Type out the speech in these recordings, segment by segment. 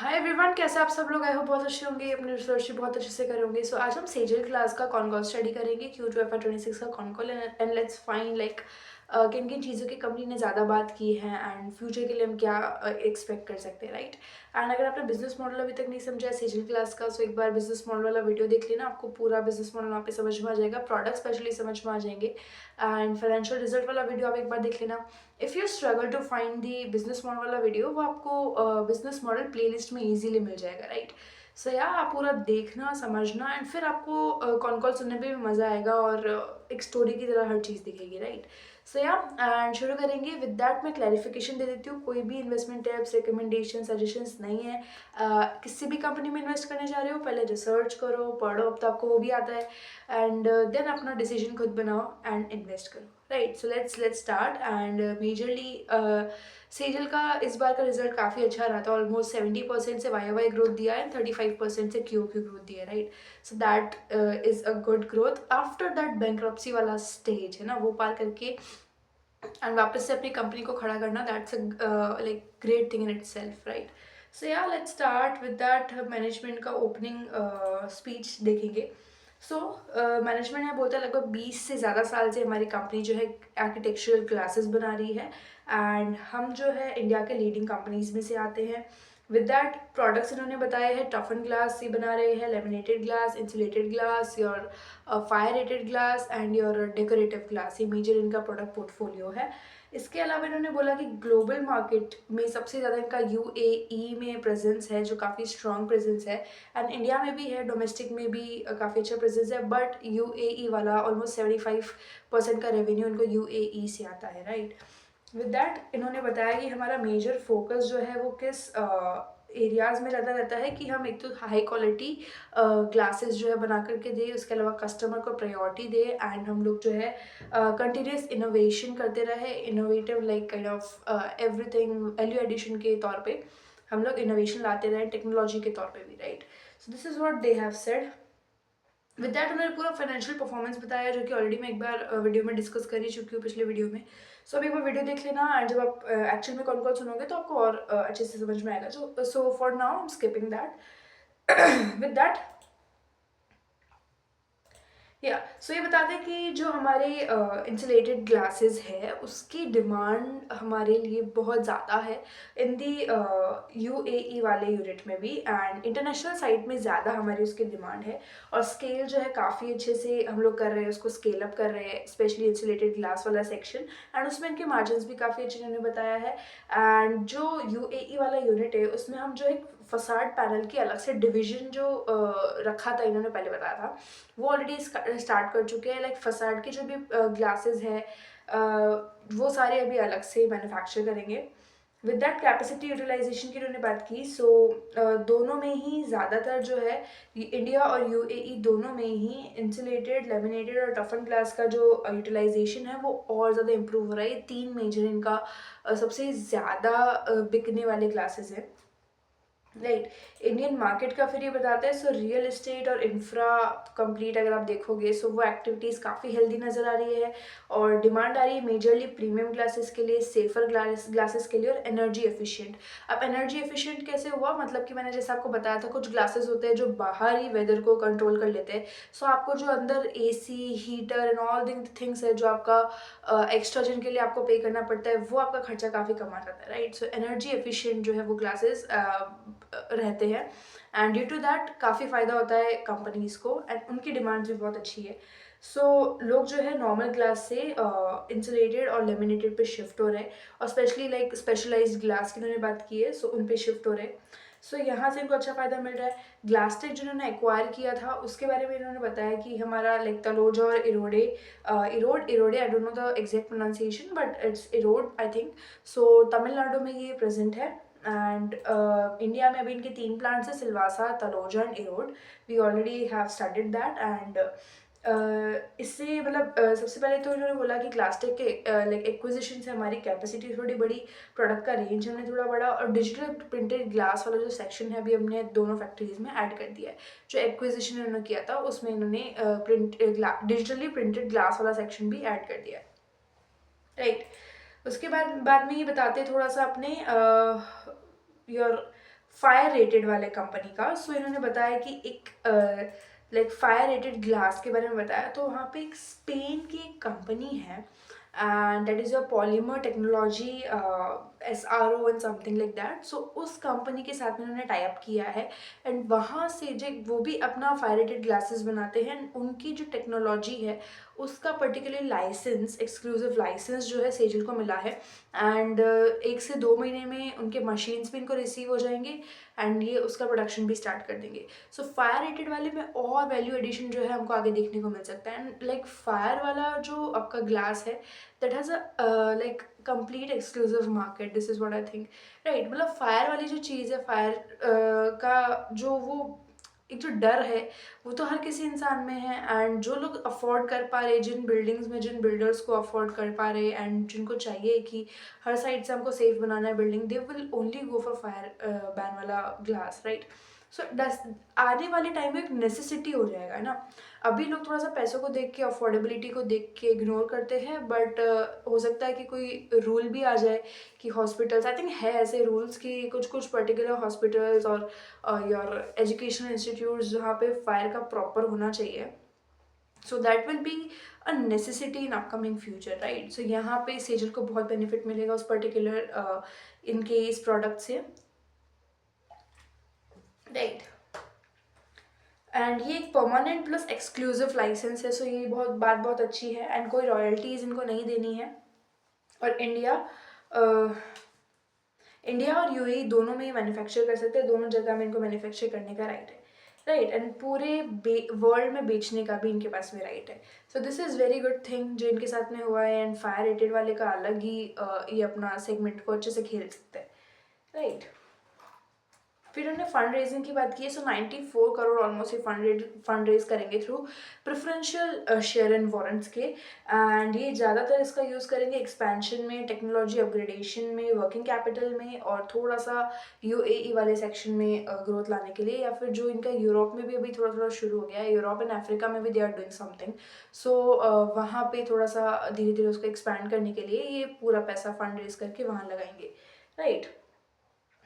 Hi everyone, कैसे आप सब लोग? आई होप बहुत अच्छे होंगे, अपने रिसर्च भी बहुत अच्छे से करेंगे। सो आज हम सेजल क्लास का कॉन कॉल स्टडी करेंगे, Q2FY26 का con call, and let's find like किन किन चीज़ों की कंपनी ने ज़्यादा बात की है एंड फ्यूचर के लिए हम क्या एक्सपेक्ट कर सकते हैं, राइट। एंड अगर आपने बिजनेस मॉडल अभी तक नहीं समझा है सेजल क्लास का, सो एक बार बिजनेस मॉडल वाला वीडियो देख लेना, आपको पूरा बिजनेस मॉडल वहाँ पे समझ में आ जाएगा, प्रोडक्ट स्पेशली समझ में आ जाएंगे। एंड फाइनेंशियल रिजल्ट वाला वीडियो आप एक बार देख लेना। If you struggle to find the business model वाला वीडियो, वो आपको बिजनेस मॉडल प्लेलिस्ट में इजीली मिल जाएगा, राइट। सो या आप पूरा देखना समझना, एंड फिर आपको कॉन कॉल सुनने पे भी मज़ा आएगा और एक स्टोरी की तरह हर चीज़ दिखेगी, राइट। सो या एंड शुरू करेंगे। विद दैट मैं क्लैरिफिकेशन दे देती हूँ, कोई भी इन्वेस्टमेंट टिप्स, रिकमेंडेशन, सजेशंस नहीं है। किसी भी कंपनी में इन्वेस्ट करने जा रहे हो, पहले रिसर्च करो, पढ़ो, अब तो आपको वो भी आता है, एंड देन अपना डिसीजन खुद बनाओ एंड इन्वेस्ट करो, right. So let's start. And majorly Sejal का इस बार का रिजल्ट काफ़ी अच्छा रहा था, ऑलमोस्ट 70% से वाई ग्रोथ दिया है एंड 35% से क्यू ग्रोथ दिया है, right. So that is a good growth after that bankruptcy वाला स्टेज है ना, वो पार करके एंड वापस से अपनी कंपनी को खड़ा करना, that's a like great thing in itself, right. So yeah let's start with that. Management का ओपनिंग स्पीच देखेंगे। सो मैनेजमेंट यहाँ बोलता है लगभग 20 से ज़्यादा साल से हमारी कंपनी जो है आर्किटेक्चरल क्लासेस बना रही है, एंड हम जो है इंडिया के लीडिंग कंपनीज में से आते हैं। विद दैट प्रोडक्ट्स इन्होंने बताए हैं, टफन ग्लास ये बना रहे हैं, laminated glass, insulated glass, your fire rated glass and your decorative glass, ये मेजर इनका प्रोडक्ट पोर्टफोलियो है। इसके अलावा इन्होंने बोला कि ग्लोबल मार्केट में सबसे ज़्यादा इनका यूएई में प्रेजेंस है, जो काफ़ी स्ट्रॉन्ग प्रेजेंस है, एंड इंडिया में भी है, डोमेस्टिक में भी काफ़ी अच्छा प्रेजेंस है, बट यूएई वाला ऑलमोस्ट 75% का रेवेन्यू इनको यूएई से आता है, राइट। विद दैट इन्होंने बताया कि हमारा मेजर फोकस जो है वो किस एरियाज़ में ज़्यादा रहता है, कि हम एक तो हाई क्वालिटी ग्लासेस जो है बना करके दे, उसके अलावा कस्टमर को प्रायोरिटी दे, एंड हम लोग जो है कंटिन्यूस इनोवेशन करते रहे, innovative like kind of everything value addition के तौर पे हम लोग इनोवेशन लाते रहे, टेक्नोलॉजी के तौर पे भी, right. So this is what they have said. With that उन्होंने पूरा फाइनेंशियल परफॉर्मेंस बताया, जो कि ऑलरेडी मैं एक बार वीडियो में डिस्कस कर ही चुकी हूँ पिछले वीडियो में। सो अभी एक बार वीडियो देख लेना, एंड जब आप एक्चुअल में कॉल सुनोगे तो आपको और अच्छे से समझ में आएगा। So for now I am skipping that. With that या सो ये बता दें कि जो हमारे इंसुलेटेड ग्लासेस है उसकी डिमांड हमारे लिए बहुत ज़्यादा है इन दी यूएई वाले यूनिट में भी, एंड इंटरनेशनल साइट में ज़्यादा हमारी उसकी डिमांड है, और स्केल जो है काफ़ी अच्छे से हम लोग कर रहे हैं, उसको स्केल अप कर रहे हैं, स्पेशली इंसुलेटेड ग्लास वाला सेक्शन, एंड उसमें इनके मार्जिन भी काफ़ी अच्छे इन्होंने बताया है। एंड जो यूएई वाला यूनिट है उसमें हम जो एक फसाड पैनल की अलग से डिवीजन जो रखा था, इन्होंने पहले बताया था, वो ऑलरेडी स्टार्ट कर चुके हैं। लाइक फसाड के जो भी ग्लासेस है वो सारे अभी अलग से मैन्युफैक्चर करेंगे। विद दैट कैपेसिटी यूटिलाइजेशन की उन्होंने बात की। सो दोनों में ही ज़्यादातर जो है इंडिया और यूएई दोनों में ही इंसुलेटेड, लेमिनेटेड और टफन ग्लास का जो यूटिलाइजेशन है वो और ज़्यादा इंप्रूव हो रहा है। ये तीन मेजर इनका सबसे ज़्यादा बिकने वाले ग्लासेस हैं, राइट। इंडियन मार्केट का फिर ये बताते हैं। सो रियल एस्टेट और इंफ्रा कंप्लीट अगर आप देखोगे, सो वो एक्टिविटीज़ काफ़ी हेल्दी नज़र आ रही है, और डिमांड आ रही है मेजरली प्रीमियम ग्लासेस के लिए, सेफर ग्लासेस के लिए, और एनर्जी एफिशिएंट। अब एनर्जी एफिशिएंट कैसे हुआ, मतलब कि मैंने जैसे आपको बताया था कुछ ग्लासेस होते हैं जो बाहर ही वेदर को कंट्रोल कर लेते हैं। सो आपको जो अंदर AC, heater and all things है जो आपका एक्स्ट्रा जिनके लिए आपको पे करना पड़ता है, वो आपका खर्चा काफ़ी कम आ जाता है, राइट। सो एनर्जी एफिशिएंट जो है वो ग्लासेस रहते हैं, एंड ड्यू टू दैट काफ़ी फ़ायदा होता है कंपनीज़ को, एंड उनकी डिमांड भी बहुत अच्छी है। सो लोग जो है नॉर्मल ग्लास से इंसुलेटेड और लेमिनेटेड पे शिफ्ट हो रहे हैं, और स्पेशली लाइक स्पेशलाइज्ड ग्लास की उन्होंने बात की है, सो उन पे शिफ्ट हो रहे हैं। सो यहाँ से इनको अच्छा फ़ायदा मिल रहा है। ग्लासटेक जिन्होंने एक्वायर किया था उसके बारे में इन्होंने बताया कि हमारा लाइक तलोजा और Erode, Erode I don't know the exact pronunciation but it's Erode I think. So Tamil Nadu में ये प्रेजेंट है, एंड इंडिया में अभी इनके 3 प्लांट्स है, Silvassa, Taloja and Erode. We already have started that, and इससे मतलब सबसे पहले तो इन्होंने बोला कि ग्लासटेक के लाइक एक्विजिशन से हमारी कैपेसिटी थोड़ी बड़ी, प्रोडक्ट का रेंज हमने थोड़ा बड़ा, और डिजिटल प्रिंटेड ग्लास वाला जो सेक्शन है अभी हमने दोनों फैक्ट्रीज में ऐड कर दिया है। जो एक्विजिशन इन्होंने किया था उसमें इन्होंने डिजिटली प्रिंटेड ग्लास वाला सेक्शन भी ऐड कर दिया है, राइट। उसके बाद में ये बताते थोड़ा सा अपने योर फायर रेटेड वाले कंपनी का। सो इन्होंने बताया कि एक लाइक फायर रेटेड ग्लास के बारे में बताया। तो वहाँ पे एक स्पेन की एक कंपनी है and that is your polymer technology, SRO and something like that. So उस कंपनी के साथ में उन्होंने टाई अप किया है एंड वहाँ से जो वो भी अपना फायर रेटेड ग्लासेस बनाते हैं एंड उनकी जो टेक्नोलॉजी है उसका पर्टिकुलर लाइसेंस, एक्सक्लूसिव लाइसेंस जो है सेजल को मिला है एंड 1 से 2 महीने में उनके मशीन्स भी इनको रिसीव हो जाएंगे एंड ये उसका प्रोडक्शन भी स्टार्ट कर देंगे। सो फायर रेटेड वाले में और वैल्यू एडिशन जो है हमको आगे देखने को मिल सकता है एंड लाइक फायर वाला जो आपका ग्लास है that has a like complete exclusive market, this is what I think, right. मतलब फायर वाली जो चीज़ है, फायर का जो वो एक जो डर है वो तो हर किसी इंसान में है एंड जो लोग अफोर्ड कर पा रहे, जिन बिल्डिंग्स में जिन बिल्डर्स को अफोर्ड कर पा रहे एंड जिनको चाहिए कि हर साइड से हमको सेफ बनाना है building, they will only go for fire ban वाला ग्लास, राइट। सो आने वाले टाइम में एक नेसेसिटी हो जाएगा ना। अभी लोग थोड़ा सा पैसों को देख के, अफोर्डेबिलिटी को देख के इग्नोर करते हैं, बट हो सकता है कि कोई रूल भी आ जाए कि हॉस्पिटल्स, आई थिंक है ऐसे रूल्स कि कुछ कुछ पर्टिकुलर हॉस्पिटल्स और योर एजुकेशनल इंस्टीट्यूट्स जहाँ पे फायर का प्रॉपर होना चाहिए, so that will be a necessity in upcoming future, right. So यहाँ पे सेजल को बहुत बेनिफिट मिलेगा उस पर्टिकुलर इनके इस प्रोडक्ट से, राइट। एंड ये एक परमानेंट प्लस एक्सक्लूसिव लाइसेंस है, सो ये बहुत अच्छी है एंड कोई रॉयल्टीज़ इनको नहीं देनी है। और इंडिया और यूएई दोनों में मैन्युफैक्चर कर सकते हैं, दोनों जगह में इनको मैन्युफैक्चर करने का राइट है, राइट। एंड पूरे वर्ल्ड में बेचने का भी इनके पास में राइट है। सो this is very good thing जो इनके साथ में हुआ है एंड फायर रेटेड वाले का अलग ही ये अपना सेगमेंट को अच्छे से खेल सकते हैं, राइट। फिर उन्होंने फंड रेजिंग की बात की है। सो 94 करोड़ ऑलमोस्ट ये फंड रेज करेंगे through preferential share and warrants के एंड ये ज़्यादातर इसका यूज़ करेंगे एक्सपेंशन में, टेक्नोलॉजी अपग्रेडेशन में, वर्किंग कैपिटल में और थोड़ा सा यूएई वाले सेक्शन में ग्रोथ लाने के लिए, या फिर जो इनका यूरोप में भी अभी थोड़ा थोड़ा शुरू हो गया है, यूरोप एंड अफ्रीका में भी दे आर डूइंग समथिंग। सो वहाँ पे थोड़ा सा धीरे धीरे उसको एक्सपैंड करने के लिए ये पूरा पैसा फंड रेज करके वहाँ लगाएंगे, राइट।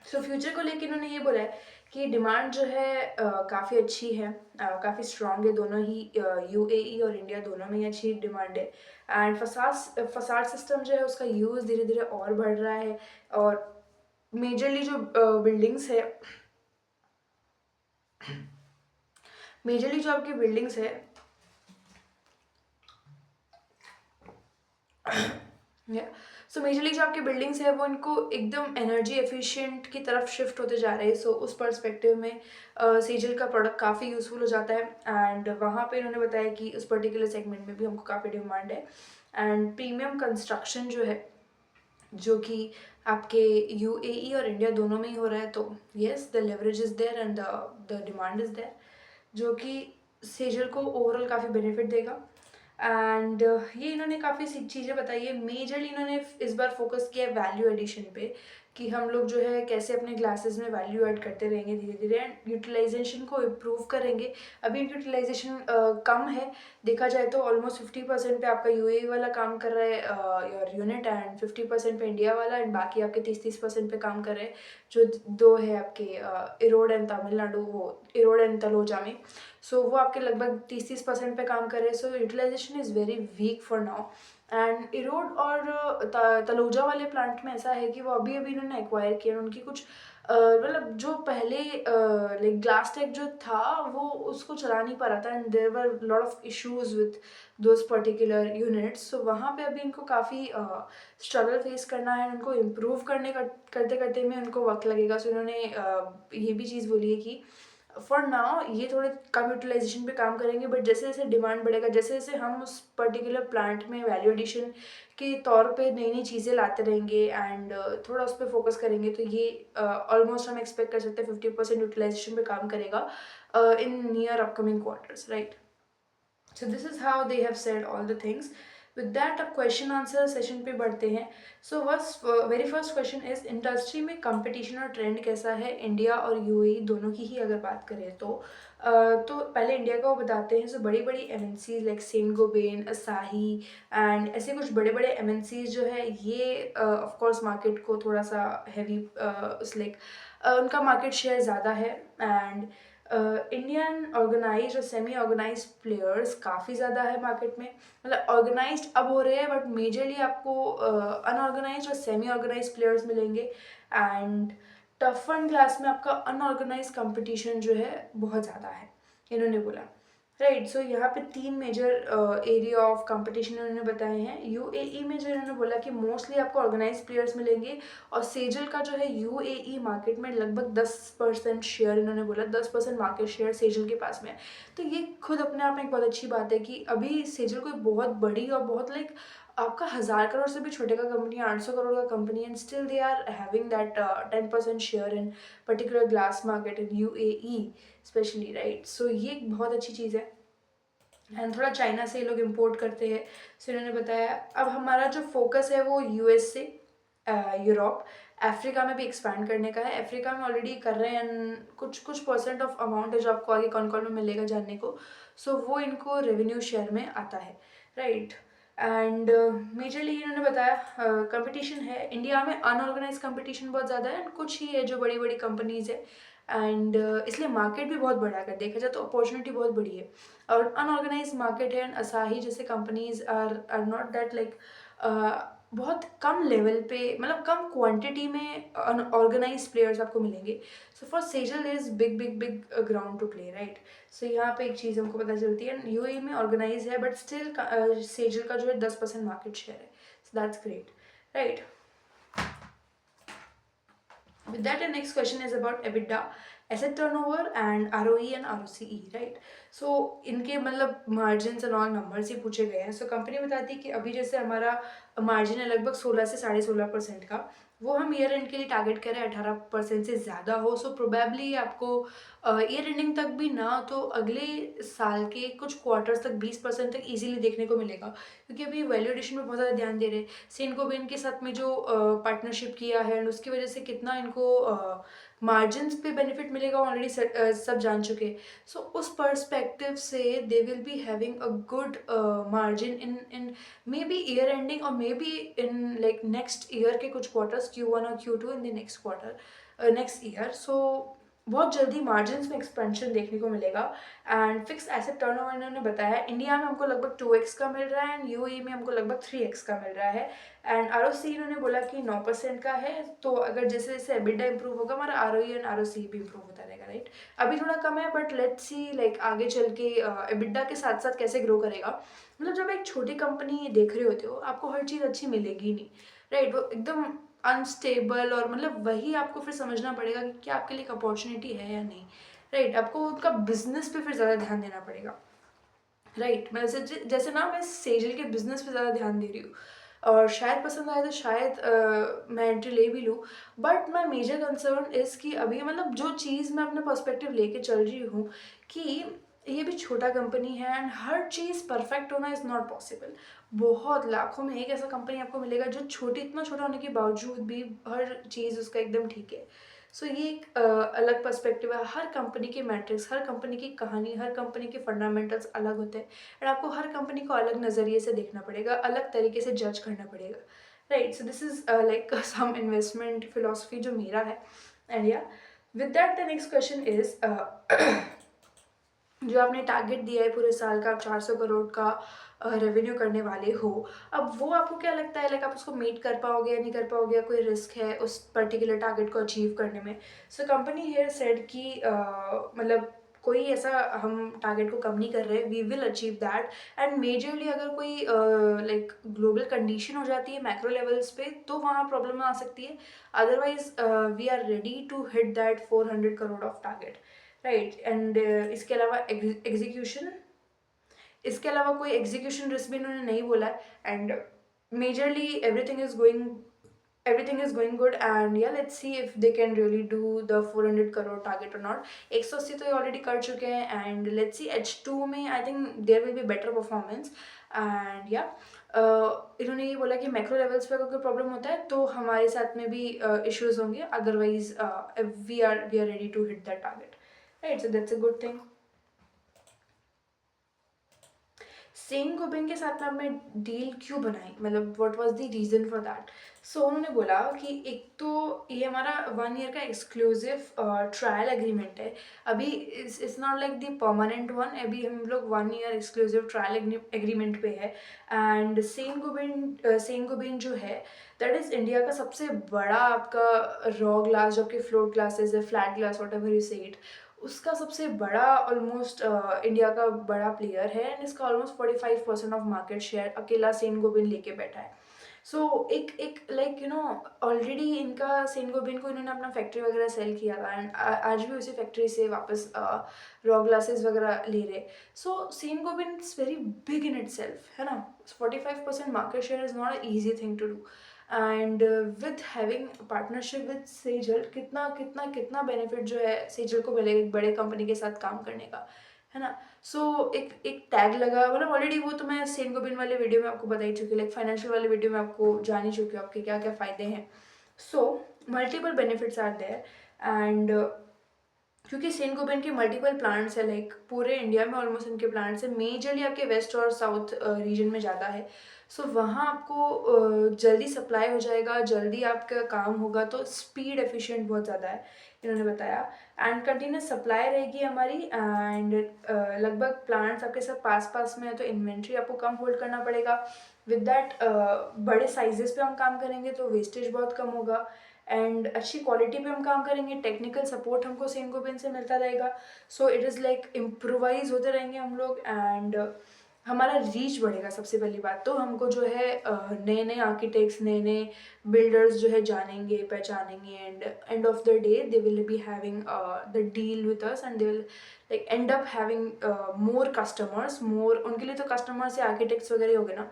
सो फ्यूचर को लेकर इन्होंने ये बोला है कि डिमांड जो है काफ़ी अच्छी है, काफ़ी स्ट्रांग है, दोनों ही यूएई और इंडिया दोनों में ही अच्छी डिमांड है एंड फसाड सिस्टम जो है उसका यूज़ धीरे धीरे और बढ़ रहा है और मेजरली जो आपकी बिल्डिंग्स है सो मेजरली जो आपके बिल्डिंग्स है वो इनको एकदम एनर्जी एफिशिएंट की तरफ शिफ्ट होते जा रहे हैं। सो उस पर्सपेक्टिव में सेजल का प्रोडक्ट काफ़ी यूज़फुल हो जाता है एंड वहाँ पे इन्होंने बताया कि उस पर्टिकुलर सेगमेंट में भी हमको काफ़ी डिमांड है एंड प्रीमियम कंस्ट्रक्शन जो है जो कि आपके यूएई और इंडिया दोनों में ही हो रहा है, तो yes the leverage is there and the demand is there, जो कि सेजल को ओवरऑल काफ़ी बेनिफिट देगा एंड ये इन्होंने काफ़ी सी चीज़ें बताई है। मेजरली इन्होंने इस बार फोकस किया है वैल्यू एडिशन पे कि हम लोग जो है कैसे अपने ग्लासेस में वैल्यू ऐड करते रहेंगे धीरे धीरे एंड यूटिलाइजेशन को इम्प्रूव करेंगे। अभी यूटिलाइजेशन कम है, देखा जाए तो ऑलमोस्ट 50% पे आपका यूएई वाला काम कर रहा है योर यूनिट एंड 50% पे इंडिया वाला एंड बाकी आपके 30% पे काम कर रहे हैं जो दो है आपके इरोड एंड तमिलनाडु, वो इरोड एंड तलोजा में। सो वो आपके लगभग 30% पे काम कर रहे हैं। So utilization is very weak for now and Erode और तलोजा वाले प्लांट में ऐसा है कि वो अभी अभी इन्होंने एक्वायर किया, उनकी कुछ मतलब जो पहले लाइक ग्लास टेक जो था वो उसको चला नहीं पा रहा था and there were lot of issues with those particular units. So वहाँ पे अभी इनको काफ़ी स्ट्रगल फेस करना है, उनको इम्प्रूव करते करते में उनको वक्त लगेगा। सो इन्होंने ये भी चीज़ बोली है कि फॉर नाउ ये थोड़े कम यूटिलाइजेशन पे काम करेंगे, बट जैसे जैसे डिमांड बढ़ेगा, जैसे जैसे हम उस पर्टिकुलर प्लांट में वैल्यू एडिशन के तौर पे नई नई चीज़ें लाते रहेंगे एंड थोड़ा उस पर फोकस करेंगे, तो ये ऑलमोस्ट हम एक्सपेक्ट कर सकते हैं 50% यूटिलाइजेशन पे काम करेगा in near upcoming quarters, right. So this is how they have said all the things. With that अब क्वेश्चन आंसर सेशन पे बढ़ते हैं। So very first question is industry में कंपटीशन और ट्रेंड कैसा है इंडिया और यूएई दोनों की ही अगर बात करें तो पहले इंडिया का वो बताते हैं। सो बड़ी बड़ी एमएनसीज लाइक सेंट गोबेन, असाही एंड ऐसे कुछ बड़े बड़े एमएनसीज जो है ये ऑफ कोर्स मार्केट को थोड़ा सा हैवी लाइक उनका मार्केट शेयर ज़्यादा है। एंड इंडियन ऑर्गेनाइज्ड और सेमी ऑर्गेनाइज्ड प्लेयर्स काफ़ी ज़्यादा है मार्केट में। मतलब ऑर्गेनाइज्ड अब हो रहे हैं बट मेजरली आपको अनऑर्गेनाइज्ड और सेमी ऑर्गेनाइज्ड प्लेयर्स मिलेंगे। एंड टफ वन क्लास में आपका अनऑर्गेनाइज्ड कंपटीशन जो है बहुत ज़्यादा है, इन्होंने बोला। राइट, सो यहाँ पे 3 मेजर एरिया ऑफ कंपटीशन इन्होंने बताए हैं। यूएई में जो इन्होंने बोला कि मोस्टली आपको ऑर्गेनाइज प्लेयर्स मिलेंगे, और सेजल का जो है यूएई मार्केट में लगभग 10% शेयर, इन्होंने बोला 10% मार्केट शेयर सेजल के पास में है। तो ये खुद अपने आप में एक बहुत अच्छी बात है कि अभी सेजल कोई बहुत बड़ी और बहुत लाइक आपका 1000 करोड़ से भी छोटे का कंपनी, 800 करोड़ का company, and still they are having that 10% share in particular glass market in UAE specially. Right, so ये एक बहुत अच्छी चीज़ है। एंड थोड़ा चाइना से ये लोग इम्पोर्ट करते हैं। सो इन्होंने बताया अब हमारा जो फोकस है वो यूएस से यूरोप, अफ्रीका में भी एक्सपैंड करने का है। अफ्रीका में ऑलरेडी कर रहे हैं, कुछ परसेंट ऑफ अमाउंट है जो आपको आगे कौन कौन में मिलेगा जानने को। सो वो इनको रेवेन्यू शेयर में आता है। राइट, एंड मेजरली इन्होंने बताया कंपटीशन है इंडिया में, अनऑर्गेनाइज कंपटीशन बहुत ज़्यादा है, एंड कुछ ही है जो बड़ी बड़ी कंपनीज है। एंड इसलिए मार्केट भी बहुत बड़ा है, अगर देखा जाए तो अपॉर्चुनिटी बहुत बड़ी है। और अनऑर्गेनाइज मार्केट है, एंड असाही जैसे companies are not that like बहुत कम लेवल पे, मतलब कम क्वांटिटी में ऑर्गेनाइज प्लेयर्स आपको मिलेंगे। So for Sejal is big big big ground to play. Right, so यहाँ पे एक चीज़ हमको पता चलती है, यूएई में ऑर्गेनाइज है बट स्टिल सेजल का जो है 10% मार्केट शेयर है। So that's great. Right, with that the next question is about EBITDA, asset turnover and ROE and ROCE, right? So इनके मतलब मार्जिन एंड ऑल नंबर्स ही पूछे गए हैं। सो कंपनी बताती है कि अभी जैसे हमारा मार्जिन है लगभग 16 से 16.5% का, वो हम ईयर एंड के लिए टारगेट करें 18% से ज़्यादा हो। सो प्रोबेबली आपको ईयर एंडिंग तक भी ना तो अगले साल के कुछ क्वार्टर्स तक 20% तक इजीली देखने को मिलेगा, क्योंकि अभी वैल्यू एडिशन में बहुत ज़्यादा ध्यान दे रहे हैं। सेनको भी इनके साथ में जो पार्टनरशिप किया है, एंड उसकी वजह से कितना इनको मार्जिन्स पे बेनिफिट मिलेगा ऑलरेडी सब जान चुके हैं। सो उस पर्सपेक्टिव से they will be having a good margin in maybe year ending, और maybe in like next year के कुछ क्वार्टर्स Q1 और Q2 in the next quarter next year. So बहुत जल्दी मार्जिन्स में एक्सपेंशन देखने को मिलेगा। एंड फिक्स एसेट टर्नओवर इन्होंने बताया इंडिया में हमको लगभग 2x का मिल रहा है, एंड यूएई में हमको लगभग 3x का मिल रहा है। एंड ROC इन्होंने बोला कि 9% का है। तो अगर जैसे जैसे EBITDA इंप्रूव होगा हमारा ROE एंड ROC भी इंप्रूव होता रहेगा। राइट, अभी थोड़ा कम है बट लेट्स सी लाइक आगे चल के EBITDA के साथ साथ कैसे ग्रो करेगा। मतलब जब एक छोटी कंपनी देख रहे होते हो आपको हर चीज़ अच्छी मिलेगी नहीं। राइट, वो एकदम अनस्टेबल, और मतलब वही आपको फिर समझना पड़ेगा कि क्या आपके लिए एक अपॉर्चुनिटी है या नहीं। राइट, आपको उनका बिजनेस पे फिर ज़्यादा ध्यान देना पड़ेगा। राइट, मैं जैसे ना मैं सेजल के बिजनेस पे ज़्यादा ध्यान दे रही हूँ, और शायद पसंद आए तो शायद मैं एंट्री ले भी लूँ। But my major concern is कि अभी मतलब जो चीज़ मैं अपने पर्सपेक्टिव लेके चल रही हूँ कि ये भी छोटा कंपनी है, एंड हर चीज़ परफेक्ट होना इज़ नॉट पॉसिबल। बहुत लाखों में एक ऐसा कंपनी आपको मिलेगा जो इतना छोटा होने के बावजूद भी हर चीज़ उसका एकदम ठीक है। सो ये एक अलग पर्सपेक्टिव है। हर कंपनी के मैट्रिक्स, हर कंपनी की कहानी, हर कंपनी के फंडामेंटल्स अलग होते हैं, एंड आपको हर कंपनी को अलग नज़रिए से देखना पड़ेगा, अलग तरीके से जज करना पड़ेगा। Right, so this is like some investment philosophy जो मेरा है। एंड या with that the next question is जो आपने टारगेट दिया है पूरे साल का, आप 400 करोड़ का रेवेन्यू करने वाले हो, अब वो आपको क्या लगता है लाइक आप उसको मीट कर पाओगे या नहीं कर पाओगे, या कोई रिस्क है उस पर्टिकुलर टारगेट को अचीव करने में। सो कंपनी हियर सेड कि मतलब कोई ऐसा हम टारगेट को कम नहीं कर रहे, we will achieve that. And majorly अगर कोई लाइक ग्लोबल कंडीशन हो जाती है मैक्रो लेवल्स पे तो वहाँ प्रॉब्लम आ सकती है। Otherwise we are ready to hit that 400 crore of target. Right, and इसके अलावा एग्जीक्यूशन, इसके अलावा कोई एग्जीक्यूशन रिस्क भी इन्होंने नहीं बोला है। And majorly everything is going good, and yeah, let's see if they can really do the 400 crore target or not। 180 तो ये ऑलरेडी कर चुके हैं, एंड लेट्स सी H2 में I think there will be better performance. And या इन्होंने ये बोला कि मैक्रो लेवल्स पे अगर कोई प्रॉब्लम होता है तो हमारे साथ में भी इश्यूज होंगे, otherwise we are ready to hit that target. Right, so that's a good thing. Saint Gobain के साथ में आपने डील क्यों बनाई, मतलब what was the reason for that? So उन्होंने बोला कि एक तो ये हमारा 1 ईयर का एक्सक्लूसिव ट्रायल एग्रीमेंट है। अभी it's not like the permanent one, अभी हम लोग 1 ईयर एक्सक्लूसिव ट्रायल एग्रीमेंट पे है। एंड सेन गोबिन जो है दैट इज़ इंडिया का सबसे बड़ा आपका रॉ ग्लास, जो आपके फ्लोट ग्लासेस है, flat glass, what ever you से इट, उसका सबसे बड़ा ऑलमोस्ट इंडिया का बड़ा प्लेयर है। एंड इसका ऑलमोस्ट 45% ऑफ मार्केट शेयर अकेला सेन गोबिन लेके बैठा है। सो एक एक लाइक यू नो ऑलरेडी इनका सेन गोबिन को इन्होंने अपना फैक्ट्री वगैरह सेल किया था, एंड आज भी उसी फैक्ट्री से वापस रॉ ग्लासेस वगैरह ले रहे। So Saint Gobain it's very big in itself, है ना। 45% market share is not a easy thing to do. And with having partnership with Sejal, कितना कितना कितना बेनिफिट जो है सेजल को मिलेगा एक बड़े कंपनी के साथ काम करने का, है ना। सो एक एक टैग लगा, मतलब ऑलरेडी वो तो मैं सेन गोबिन वाले वीडियो में आपको बता ही चुकी, लाइक फाइनेंशियल वाले वीडियो में आपको जान ही चुकी हूँ आपके क्या क्या फ़ायदे हैं। So multiple benefits are there. And क्योंकि सेन गोबिन के मल्टीपल प्लांट्स है, लाइक पूरे इंडिया में ऑलमोस्ट इनके प्लांट्स है, मेजरली आपके वेस्ट और साउथ रीजन में ज़्यादा है। सो वहाँ आपको जल्दी सप्लाई हो जाएगा, जल्दी आपका काम होगा, तो स्पीड एफिशिएंट बहुत ज़्यादा है इन्होंने बताया। एंड कंटिन्यूस सप्लाई रहेगी हमारी। एंड लगभग प्लांट्स आपके सब पास पास में है, तो इन्वेंट्री आपको कम होल्ड करना पड़ेगा। विद दैट बड़े साइजेस पे हम काम करेंगे तो वेस्टेज बहुत कम होगा। एंड अच्छी क्वालिटी पे हम काम करेंगे, टेक्निकल सपोर्ट हमको सेन गोबिन से मिलता रहेगा। So it is like improvise होते रहेंगे हम लोग। एंड हमारा रीच बढ़ेगा। सबसे पहली बात तो हमको जो है नए नए आर्किटेक्ट्स, नए नए बिल्डर्स जो है जानेंगे, पहचानेंगे। And end of the day they will be having the deal with us, and they will like end up having more customers, more उनके लिए तो कस्टमर्स या आर्किटेक्ट्स वगैरह ही हो गए ना।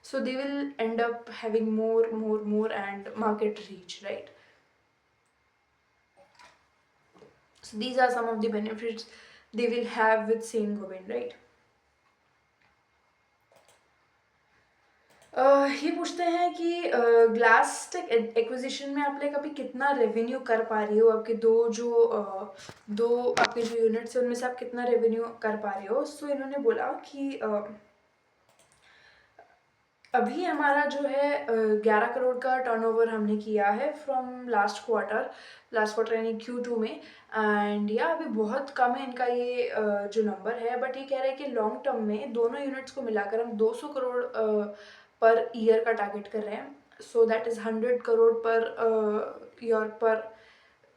So they will end up having more and market reach, right? So these are some of the benefits they will have with Saint Gobain, right? ये पूछते हैं कि ग्लास टेक एक्विजिशन में आप लाइक अभी कितना रेवेन्यू कर पा रही हो, आपके दो आपके जो यूनिट्स हैं उनमें से आप कितना रेवेन्यू कर पा रहे हो। सो इन्होंने बोला कि अभी हमारा जो है 11 करोड़ का टर्नओवर हमने किया है फ्रॉम लास्ट क्वार्टर यानी Q2 में। एंड या अभी बहुत कम है इनका ये जो नंबर है, बट ये कह रहे हैं कि लॉन्ग टर्म में दोनों यूनिट्स को मिलाकर हम 200 करोड़ पर ईयर का टारगेट कर रहे हैं। सो that is 100 crore per year per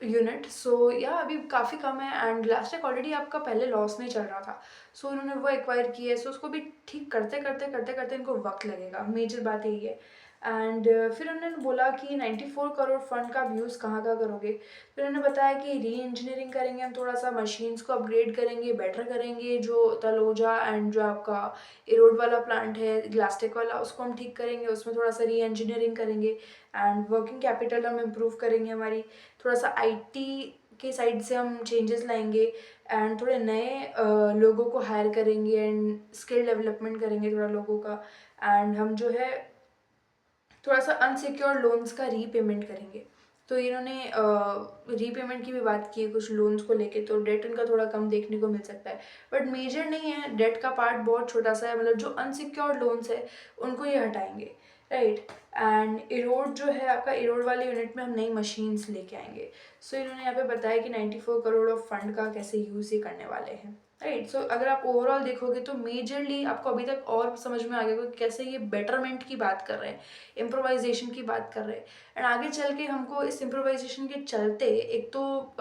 unit. सो या अभी काफ़ी कम है। एंड ग्लासटेक ऑलरेडी आपका पहले लॉस में चल रहा था, सो इन्होंने वो एक्वायर किया है। सो उसको भी ठीक करते करते करते करते इनको वक्त लगेगा, मेजर बात यही है। एंड फिर उन्होंने बोला कि 94 करोड़ फंड का यूज़ कहाँ करोगे। फिर उन्होंने बताया कि री इंजीनियरिंग करेंगे हम, थोड़ा सा मशीन्स को अपग्रेड करेंगे, बेटर करेंगे। जो तलोजा एंड जो आपका इरोड वाला प्लांट है ग्लासटेक वाला, उसको हम ठीक करेंगे, उसमें थोड़ा सा री इंजीनियरिंग करेंगे। एंड वर्किंग कैपिटल हम इम्प्रूव करेंगे हमारी, थोड़ा सा आईटी के साइड से हम चेंजेस लाएंगे। एंड थोड़े नए लोगों को हायर करेंगे एंड स्किल डेवलपमेंट करेंगे थोड़ा लोगों का। एंड हम जो है थोड़ा सा अनसिक्योर लोन्स का रीपेमेंट करेंगे। तो इन्होंने रीपेमेंट की भी बात की है कुछ लोन्स को लेके, तो डेट इनका थोड़ा कम देखने को मिल सकता है, बट मेजर नहीं है, डेट का पार्ट बहुत छोटा सा है। मतलब जो अनसिक्योर लोन्स है उनको ये हटाएंगे, राइट। एंड इरोड जो है आपका, इरोड वाले यूनिट में हम नई मशीन्स लेके आएंगे। सो इन्होंने यहाँ पे बताया कि 94 करोड़ ऑफ फंड का कैसे यूज़ ये करने वाले हैं, राइट। सो अगर आप ओवरऑल देखोगे तो मेजरली आपको अभी तक और समझ में आ गया कि कैसे ये बेटरमेंट की बात कर रहे हैं, इम्प्रोवाइजेशन की बात कर रहे हैं। एंड आगे चल के हमको इस इम्प्रोवाइजेशन के चलते एक तो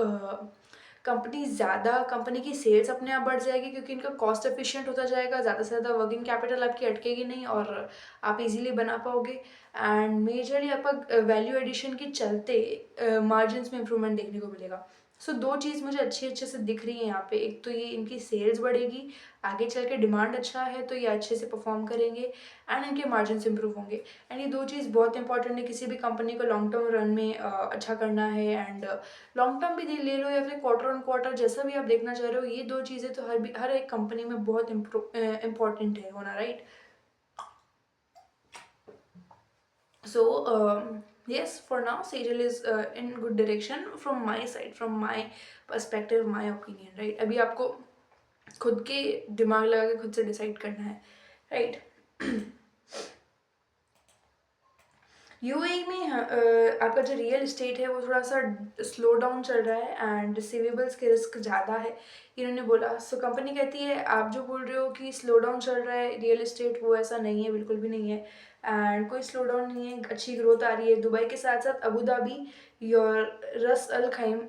कंपनी की सेल्स अपने आप बढ़ जाएगी, क्योंकि इनका कॉस्ट एफिशिएंट होता जाएगा, ज़्यादा से ज़्यादा वर्किंग कैपिटल आपकी अटकेगी नहीं और आप इजीली बना पाओगे। एंड मेजरली आपका वैल्यू एडिशन के चलते मार्जिन्स में इंप्रूवमेंट देखने को मिलेगा। सो दो चीज़ मुझे अच्छे से दिख रही है यहाँ पे, एक तो ये इनकी सेल्स बढ़ेगी, आगे चल के डिमांड अच्छा है तो ये अच्छे से परफॉर्म करेंगे एंड इनके मार्जिन्स इंप्रूव होंगे। एंड ये दो चीज़ बहुत इंपॉर्टेंट है, किसी भी कंपनी को लॉन्ग टर्म रन में अच्छा करना है। एंड लॉन्ग टर्म भी ले लो या फिर क्वार्टर ऑन क्वार्टर, जैसा भी आप देखना चाह रहे हो, ये दो चीज़ें तो हर एक कंपनी में बहुत इम्पोर्टेंट है होना, right. So yes, for now Serial is in good direction from my side, from my perspective, my opinion, right। अभी आपको खुद के दिमाग लगा के खुद से डिसाइड करना है राइट। यूएई में आपका जो रियल इस्टेट है वो थोड़ा सा स्लो डाउन चल रहा है एंड रिसीवेबल्स के रिस्क ज़्यादा है, इन्होंने बोला। सो कंपनी कहती है आप जो बोल रहे हो कि स्लो डाउन चल रहा है रियल इस्टेट, वो ऐसा नहीं है, बिल्कुल भी नहीं है। एंड कोई स्लो डाउन नहीं है, अच्छी ग्रोथ आ रही है। दुबई के साथ साथ अबू धाबी, योर रस अल खैम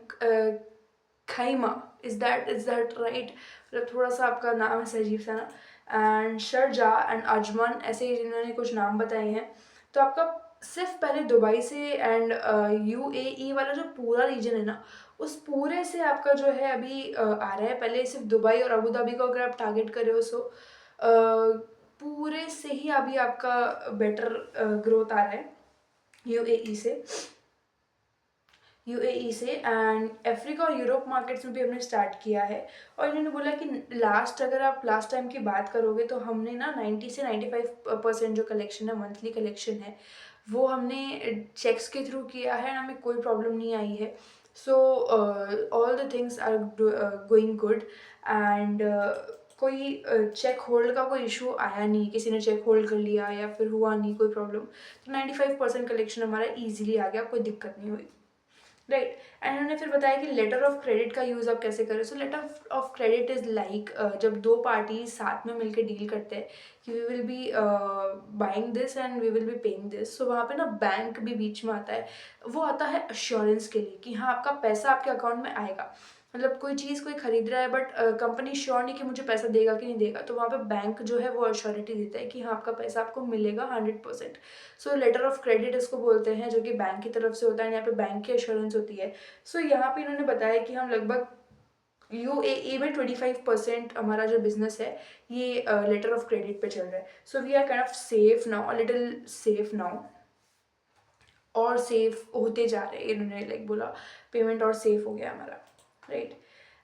खैमा, इज दैट राइट, मतलब थोड़ा सा आपका नाम है अजीब सा ना, एंड शारजाह एंड अजमान, ऐसे इन्होंने कुछ नाम बताए हैं। तो आपका सिर्फ पहले दुबई से एंड यूएई वाला जो पूरा रीजन है ना, उस पूरे से आपका जो है अभी आ रहा है। पहले सिर्फ दुबई और अबू धाबी को अगर आप टारगेट कर रहे हो, सो पूरे से ही अभी आपका बेटर ग्रोथ आ रहा है यूएई से यूएई से एंड अफ्रीका और यूरोप मार्केट्स में भी हमने स्टार्ट किया है। और इन्होंने बोला कि अगर आप लास्ट टाइम की बात करोगे तो हमने ना 90 से 95% जो कलेक्शन है, मंथली कलेक्शन है, वो हमने चेक्स के थ्रू किया है, हमें कोई प्रॉब्लम नहीं आई है। So all the things are going good and कोई चेक होल्ड का कोई इशू आया नहीं, किसी ने चेक होल्ड कर लिया या फिर हुआ नहीं कोई प्रॉब्लम। तो 95% कलेक्शन हमारा ईजिली आ गया, कोई दिक्कत नहीं हुई। राइट। एंड उन्होंने फिर बताया कि लेटर ऑफ क्रेडिट का यूज़ आप कैसे करें। So letter of credit is like, जब दो पार्टी साथ में मिलकर डील करते हैं कि we will be buying this and we will be paying this, so वहाँ पे ना बैंक भी बीच में आता है। वो आता है अश्योरेंस के लिए कि हाँ आपका पैसा आपके अकाउंट में आएगा। मतलब कोई चीज़ कोई खरीद रहा है बट कंपनी श्योर नहीं कि मुझे पैसा देगा कि नहीं देगा, तो वहाँ पे बैंक जो है वो अश्योरिटी देता है कि हाँ आपका पैसा आपको मिलेगा 100%। सो लेटर ऑफ क्रेडिट इसको बोलते हैं, जो कि बैंक की तरफ से होता है, यहाँ पे बैंक की एश्योरेंस होती है। सो यहाँ पे इन्होंने बताया कि हम लगभग यूएई में 25% हमारा जो बिजनेस है ये लेटर ऑफ क्रेडिट पे चल रहा है। So we are kind of safe now, little safe now, और सेफ होते जा रहे हैं, इन्होंने लाइक बोला पेमेंट और सेफ हो गया हमारा। राइट।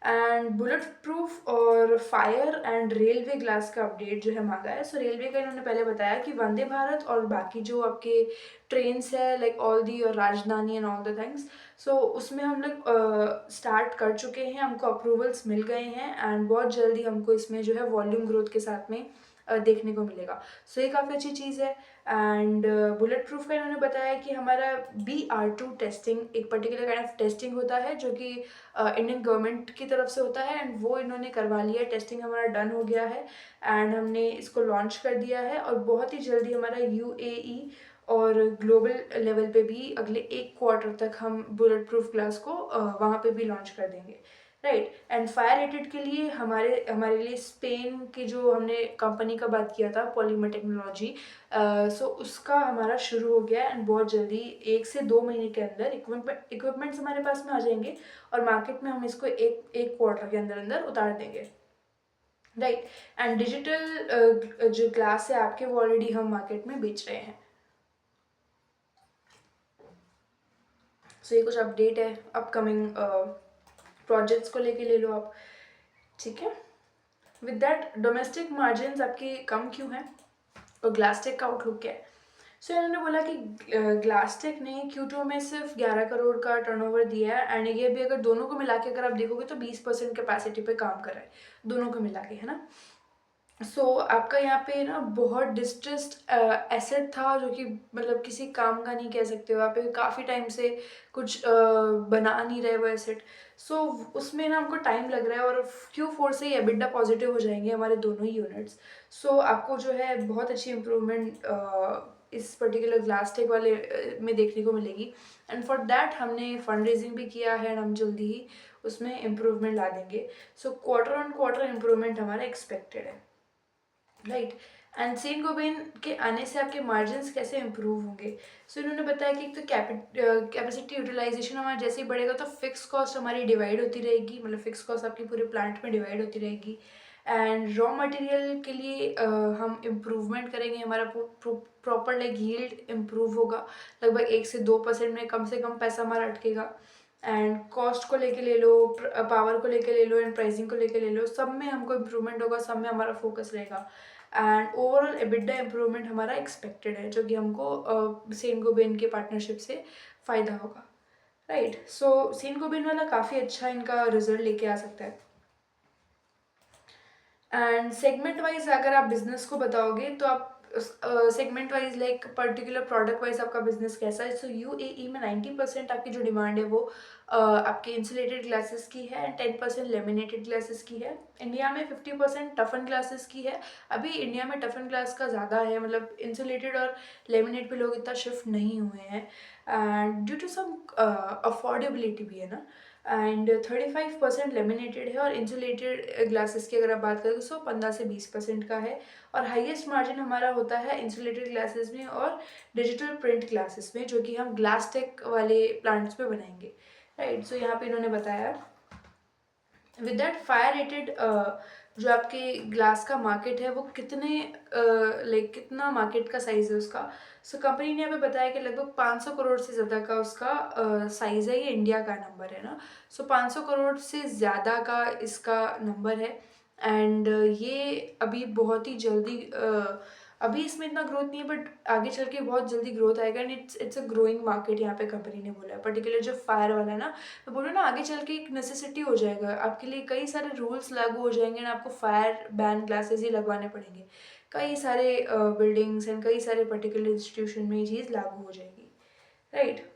एंड बुलेट प्रूफ और फायर एंड रेलवे ग्लास का अपडेट जो है मांगा है। सो रेलवे का इन्होंने पहले बताया कि वंदे भारत और बाकी जो आपके ट्रेन्स है लाइक ऑल दी और राजधानी एंड ऑल द थिंग्स, सो उसमें हम लोग स्टार्ट कर चुके हैं, हमको अप्रूवल्स मिल गए हैं एंड बहुत जल्दी हमको इसमें जो है वॉल्यूम ग्रोथ के साथ में देखने को मिलेगा। सो ये काफ़ी अच्छी चीज़ है। एंड बुलेट प्रूफ का इन्होंने बताया कि हमारा BR2 टेस्टिंग, एक पर्टिकुलर काइंड ऑफ टेस्टिंग होता है जो कि इंडियन गवर्नमेंट की तरफ से होता है एंड वो इन्होंने करवा लिया है, टेस्टिंग हमारा डन हो गया है एंड हमने इसको लॉन्च कर दिया है। और बहुत ही जल्दी हमारा यूएई और ग्लोबल लेवल पे भी अगले 1 क्वार्टर तक हम बुलेट प्रूफ ग्लास को वहाँ पे भी लॉन्च कर देंगे। राइट। एंड फायर रेटेड के लिए हमारे हमारे लिए स्पेन की जो हमने कंपनी का बात किया था, पॉलीमर टेक्नोलॉजी, सो उसका हमारा शुरू हो गया एंड बहुत जल्दी 1 से 2 महीने के अंदर इक्विपमेंट्स हमारे पास में आ जाएंगे और मार्केट में हम इसको एक क्वार्टर के अंदर अंदर उतार देंगे। राइट। एंड डिजिटल जो ग्लास है आपके, वो ऑलरेडी हम मार्केट में बेच रहे हैं। सो ये कुछ अपडेट है अपकमिंग प्रोजेक्ट्स को लेके, ले लो आप। ठीक है। विद दैट डोमेस्टिक मार्जिन आपकी कम क्यों है और ग्लासटेक का आउटलुक क्या है। सो इन्होंने बोला कि ग्लासटेक ने Q2 में सिर्फ 11 करोड़ का टर्नओवर दिया है एंड ये भी अगर दोनों को मिला के अगर आप देखोगे तो 20% कैपेसिटी पे काम कर रहा है दोनों को मिला के, है ना। आपका यहाँ पे ना बहुत डिस्ट्रेस्ड एसेट था जो कि मतलब किसी काम का नहीं कह सकते हो, यहाँ पे काफ़ी टाइम से कुछ बना नहीं रहे वो एसेट। उसमें ना हमको टाइम लग रहा है और Q4 से ही EBITDA पॉजिटिव हो जाएंगे हमारे दोनों ही यूनिट्स। आपको जो है बहुत अच्छी इम्प्रूवमेंट इस पर्टिकुलर ग्लास टेक वाले में देखने को मिलेगी एंड फॉर दैट हमने फंड रेजिंग भी किया है एंड हम जल्दी ही उसमें इम्प्रूवमेंट ला देंगे। क्वार्टर ऑन क्वार्टर इम्प्रूवमेंट हमारा एक्सपेक्टेड है। राइट। एंड सेन गोबेन के आने से आपके मार्जिन्स कैसे इंप्रूव होंगे। इन्होंने बताया कि एक तो कैपेसिटी यूटिलाइजेशन हमारा जैसे ही बढ़ेगा तो फिक्स कॉस्ट हमारी डिवाइड होती रहेगी, मतलब फिक्स कॉस्ट आपकी पूरे प्लांट में डिवाइड होती रहेगी एंड रॉ मटेरियल के लिए हम इम्प्रूवमेंट करेंगे, हमारा प्रॉपर लाइक यील्ड इम्प्रूव होगा, लगभग 1 से 2% में कम से कम पैसा हमारा अटकेगा। एंड कॉस्ट को लेके ले लो, पावर को लेके ले लो एंड प्राइसिंग को लेके ले लो, सब में हमको इम्प्रूवमेंट होगा, सब में हमारा फोकस रहेगा एंड ओवरऑल EBITDA इम्प्रूवमेंट हमारा एक्सपेक्टेड है जो कि हमको सेन गोबेन के पार्टनरशिप से फ़ायदा होगा। राइट। सेन गोबेन वाला काफ़ी अच्छा इनका रिजल्ट लेके आ सकता है एंड सेगमेंट वाइज अगर आप बिजनेस को बताओगे तो आप segment wise like particular product wise आपका बिजनेस कैसा है। सो यूएई में 90% आपकी जो डिमांड है वो आपके इंसुलेटेड ग्लासेस की है एंड 10% लेमिनेटेड ग्लासेस की है। इंडिया में 50% टफन ग्लासेस की है। अभी इंडिया में टफन ग्लास का ज़्यादा है, मतलब इंसुलेटेड और लेमिनेट पे लोग इतना शिफ्ट नहीं हुए हैं and due to some affordability भी है ना। एंड 35% लेमिनेटेड है और इंसुलेटेड ग्लासेस की अगर आप बात करें तो 15 से 20% का है। और हाईएस्ट मार्जिन हमारा होता है इंसुलेटेड ग्लासेस में और डिजिटल प्रिंट ग्लासेस में, जो कि हम ग्लास टेक वाले प्लांट्स पे बनाएंगे, राइट। सो यहाँ पे इन्होंने बताया विद दैट फायर रेटेड जो आपके ग्लास का मार्केट है वो कितने लाइक कितना मार्केट का साइज है उसका। सो कंपनी ने हमें बताया कि लगभग 500 करोड़ से ज़्यादा का उसका साइज है। ये इंडिया का नंबर है ना। सो 500 करोड़ से ज़्यादा का इसका नंबर है एंड ये अभी बहुत ही जल्दी अभी इसमें इतना ग्रोथ नहीं है बट आगे चल के बहुत जल्दी ग्रोथ आएगा and it's a growing market, यहाँ पे कंपनी ने बोला है। पर्टिकुलर जो फायर वाला है ना, तो बोलो ना आगे चल के एक नेसेसिटी हो जाएगा आपके लिए, कई सारे रूल्स लागू हो जाएंगे ना, आपको फायर बैन ग्लासेस ही लगवाने पड़ेंगे। कई सारे बिल्डिंग्स एंड कई सारे पर्टिकुलर इंस्टीट्यूशन में ये चीज़ लागू हो जाएगी, राइट।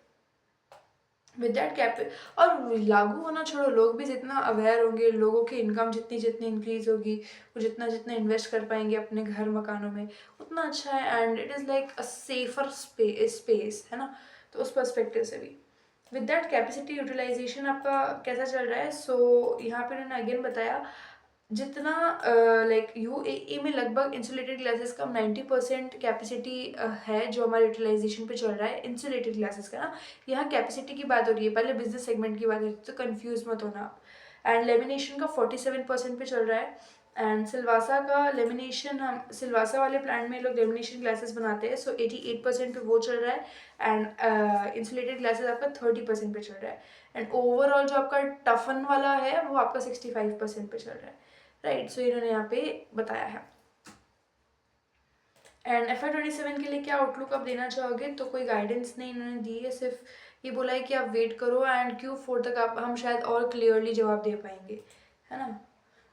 विद दैट कैप और लागू होना छोड़ो, लोग भी जितना अवेयर होंगे, लोगों की इनकम जितनी जितनी इंक्रीज होगी, वो जितना जितना इन्वेस्ट कर पाएंगे अपने घर मकानों में, उतना अच्छा है and it is like a safer space है ना। तो उस पर्सपेक्टिव से भी विद दैट कैपेसिटी यूटिलाइजेशन आपका कैसा चल रहा है। सो यहाँ पे उन्होंने अगेन बताया जितना लाइक यूएई में लगभग इंसुलेटेड ग्लासेस का 90% कैपेसिटी है जो हमारे यूटिलाइजेशन पे चल रहा है इंसुलेटेड ग्लासेस का ना। यहाँ कैपेसिटी की बात हो रही है, पहले बिजनेस सेगमेंट की बात हो रही है, तो कंफ्यूज मत होना आप। एंड लेमिनेशन का 47% पे चल रहा है एंड सिलवासा का लेमिनेशन, हम सिलवासा वाले प्लांट में लोग लेमिनेशन ग्लासेस बनाते हैं, सो 88% पे वो चल रहा है एंड इंसुलेटेड ग्लासेस आपका 30% पे चल रहा है एंड ओवरऑल जो आपका टफन वाला है वो आपका 65% पे चल रहा है, राइट। सो इन्होंने यहाँ पे बताया है। एंड FY 27 के लिए क्या आउटलुक आप देना चाहोगे, तो कोई गाइडेंस नहीं इन्होंने दी है, सिर्फ ये बोला है कि आप वेट करो एंड Q4 तक आप हम शायद और क्लियरली जवाब दे पाएंगे, है ना।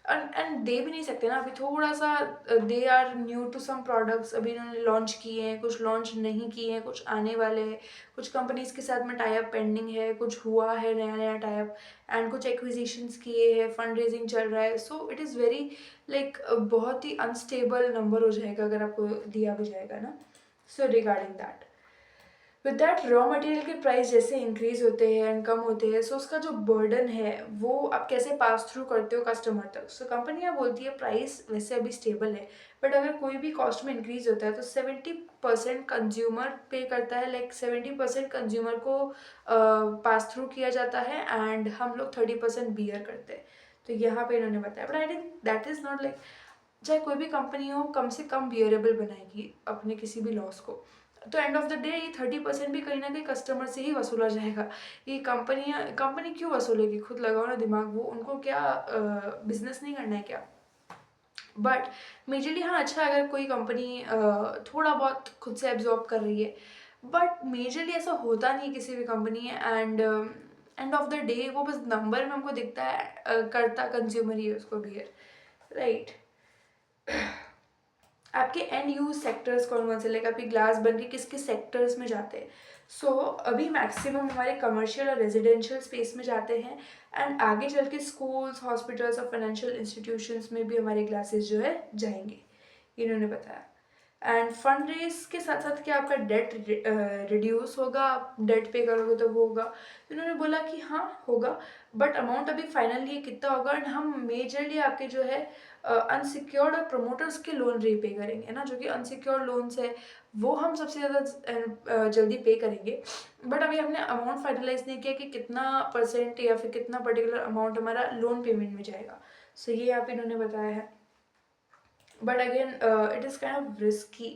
एंड दे भी नहीं सकते ना, अभी थोड़ा सा they are new to some products, अभी इन्होंने लॉन्च किए हैं, कुछ लॉन्च नहीं किए हैं, कुछ आने वाले हैं, कुछ कंपनीज के साथ में टाई अप पेंडिंग है, कुछ हुआ है नया नया टाई अप एंड कुछ एक्विजिशंस किए हैं, फंड रेजिंग चल रहा है। So it is very like बहुत ही अनस्टेबल नंबर हो जाएगा अगर आपको दिया भी जाएगा ना। So regarding that with that raw material के प्राइस जैसे इंक्रीज होते हैं एंड कम होते हैं, सो उसका जो बर्डन है वो आप कैसे पास थ्रू करते हो कस्टमर तक। सो कंपनियाँ बोलती है प्राइस वैसे अभी स्टेबल है बट अगर कोई भी कॉस्ट में इंक्रीज होता है तो 70% कंज्यूमर पे करता है, लाइक 70% कंज्यूमर को पास थ्रू किया जाता है एंड हम लोग 30% बियर करते हैं। तो यहाँ पे इन्होंने बताया but I think that is not like, चाहे कोई भी कंपनी हो कम से कम बियरेबल बनाएगी अपने किसी भी लॉस को। तो एंड ऑफ द डे ये 30% भी कहीं ना कहीं कस्टमर से ही वसूला जाएगा। ये कंपनी क्यों वसूलेगी, खुद लगाओ ना दिमाग, वो उनको क्या बिजनेस नहीं करना है क्या। बट मेजरली हाँ अच्छा है अगर कोई कंपनी थोड़ा बहुत खुद से एब्जॉर्ब कर रही है, बट मेजरली ऐसा होता नहीं किसी भी company and end of the day वो बस नंबर में हमको दिखता है करता कंज्यूमर ही है उसको बियर, राइट। आपके एंड यूज सेक्टर्स कौन कौन से, लाइक आपकी ग्लास बन के किस किस सेक्टर्स में जाते हैं। सो अभी मैक्सिमम हमारे कमर्शियल और रेजिडेंशियल स्पेस में जाते हैं एंड आगे चल के स्कूल्स, हॉस्पिटल्स और फाइनेंशियल इंस्टीट्यूशंस में भी हमारे ग्लासेस जो है जाएंगे, इन्होंने बताया। एंड फंड रेज के साथ साथ क्या आपका डेट रिड्यूस होगा, आप डेट पे करोगे तो वो होगा। इन्होंने बोला कि हाँ होगा बट अमाउंट अभी फाइनली कितना होगा एंड हम मेजरली आपके जो है अनसिक्योर्ड और प्रमोटर्स के लोन रीपे करेंगे ना, जो कि अनसिक्योर्ड लोन्स है वो हम सबसे ज़्यादा जल्दी पे करेंगे। बट अभी हमने अमाउंट फाइनलाइज नहीं किया कि कितना परसेंट या फिर कितना पर्टिकुलर अमाउंट हमारा लोन पेमेंट में जाएगा। सो ये आप इन्होंने बताया है but again it is kind of risky,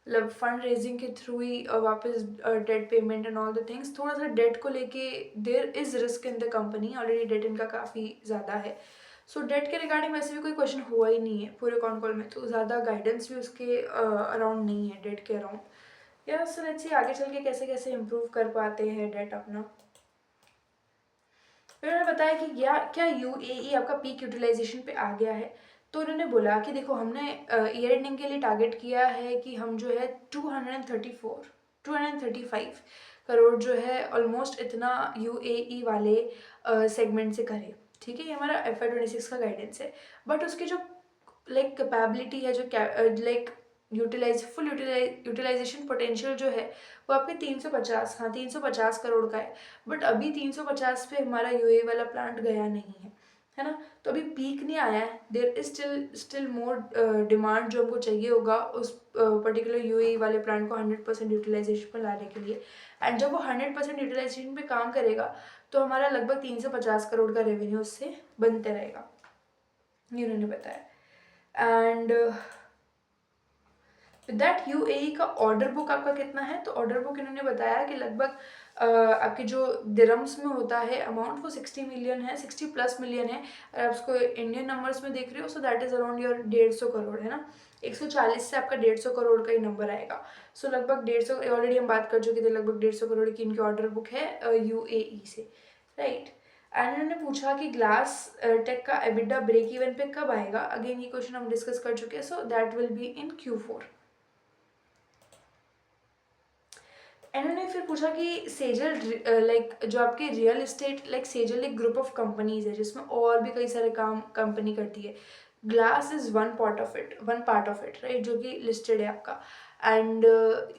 मतलब फंड रेजिंग के थ्रू ही वापस debt payment and all the things, थोड़ा सा डेट को लेके there is risk in the company, already debt इनका काफ़ी ज़्यादा है। सो डेट के रिगार्डिंग वैसे भी कोई क्वेश्चन हुआ ही नहीं है पूरे कॉन कॉल में, तो ज़्यादा गाइडेंस भी उसके अराउंड नहीं है डेट के अराउंड। या सो लेट्स सी आगे चल के कैसे कैसे इम्प्रूव कर पाते हैं डेट अपना। फिर उन्होंने बताया कि क्या क्या यूएई आपका पीक यूटिलाइजेशन पे आ गया है। तो उन्होंने बोला कि देखो हमने ईयर एंडिंग के लिए टारगेट किया है कि हम जो है 235 करोड़ जो है ऑलमोस्ट इतना यूएई वाले सेगमेंट से करें। ठीक है, ये हमारा FY 26 का गाइडेंस है। बट उसकी जो लाइक कैपेबिलिटी है, जो लाइक यूटिलाइजेशन पोटेंशियल जो है वो आपके 350, हाँ 350 करोड़ का है। बट अभी 350 पे हमारा यूएई वाला प्लांट गया नहीं है ना। तो अभी पीक नहीं आया है, there is still more demand जो हमको चाहिए होगा उस पर्टिकुलर यूएई वाले प्लांट को 100% यूटिलाइजेशन पर लाने के लिए। एंड जब वो 100% यूटिलाइजेशन पे काम करेगा तो हमारा लगभग 350 करोड़ का रेवेन्यू उससे बनते रहेगा, ये उन्होंने बताया। एंड दैट यूएई का ऑर्डर बुक आपका कितना है, तो ऑर्डर बुक इन्होंने बताया कि लगभग आपके जो दिरम्स में होता है अमाउंट वो 60 मिलियन है, 60+ मिलियन है। अगर आप उसको इंडियन नंबर्स में देख रहे हो so that is around your 150 crore है ना। 140 से आपका 150 करोड़ का ही नंबर आएगा। सो लगभग 150, ऑलरेडी हम बात कर चुके थे, लगभग 150 करोड़ की इनकी ऑर्डर बुक है यूएई से, राइट। एंड उन्होंने पूछा कि ग्लास टेक का एबिटा ब्रेक इवन पे कब आएगा। अगेन ये क्वेश्चन हम डिस्कस कर चुके हैं, सो that will be in Q4। इन्होंने फिर पूछा कि सेजल लाइक जो आपके रियल एस्टेट, लाइक सेजल एक ग्रुप ऑफ कंपनीज है जिसमें और भी कई सारे काम कंपनी करती है। Glass is one part of it right, जो कि लिस्टेड है आपका। एंड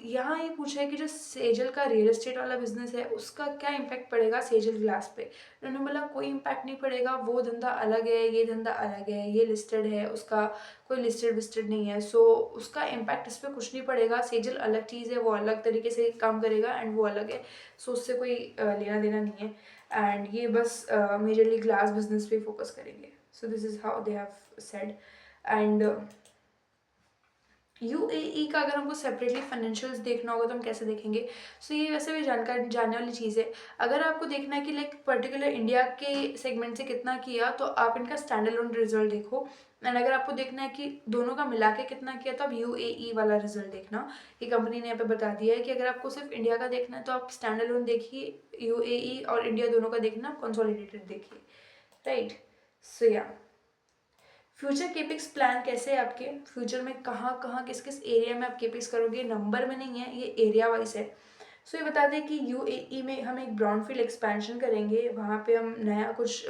यहाँ ये पूछा है कि जो सेजल का रियल एस्टेट वाला बिजनेस है उसका क्या इम्पैक्ट पड़ेगा सेजल ग्लास पे। उन्होंने बोला कोई इम्पैक्ट नहीं पड़ेगा, वो धंधा अलग है, ये धंधा अलग है, ये लिस्टेड है, उसका कोई लिस्टेड विस्टेड नहीं है। सो उसका इम्पैक्ट इस पर कुछ नहीं पड़ेगा। सेजल अलग चीज़ है, वो अलग तरीके से काम करेगा एंड वो अलग है। सो उससे कोई लेना देना नहीं है। एंड ये बस मेजरली ग्लास बिजनेस पे फोकस करेंगे। So this is how they have said. And UAE का अगर हमको सेपरेटली फाइनेंशियल्स देखना होगा तो हम कैसे देखेंगे। सो ये वैसे भी जानकारी जानने वाली चीज़ है। अगर आपको देखना है कि लाइक पर्टिकुलर इंडिया के सेगमेंट से कितना किया तो आप इनका स्टैंड अलोन रिजल्ट देखो। एंड अगर आपको देखना है कि दोनों का मिला के कितना किया तो आप यूएई वाला रिजल्ट देखना। ये कंपनी ने यहाँ पे बता दिया है कि अगर आपको सिर्फ इंडिया का देखना है तो आप स्टैंड अलोन देखिए, यूएई और इंडिया दोनों का देखना, कंसोलिडेटेड देखिए, राइट। सो या फ्यूचर केपिक्स प्लान कैसे है आपके, फ्यूचर में कहाँ कहाँ किस किस एरिया में आप केपिक्स करोगे, नंबर में नहीं है, ये एरिया वाइज है। सो ये बता दें कि यूएई में हम एक ब्राउनफील्ड एक्सपेंशन करेंगे, वहाँ पे हम नया कुछ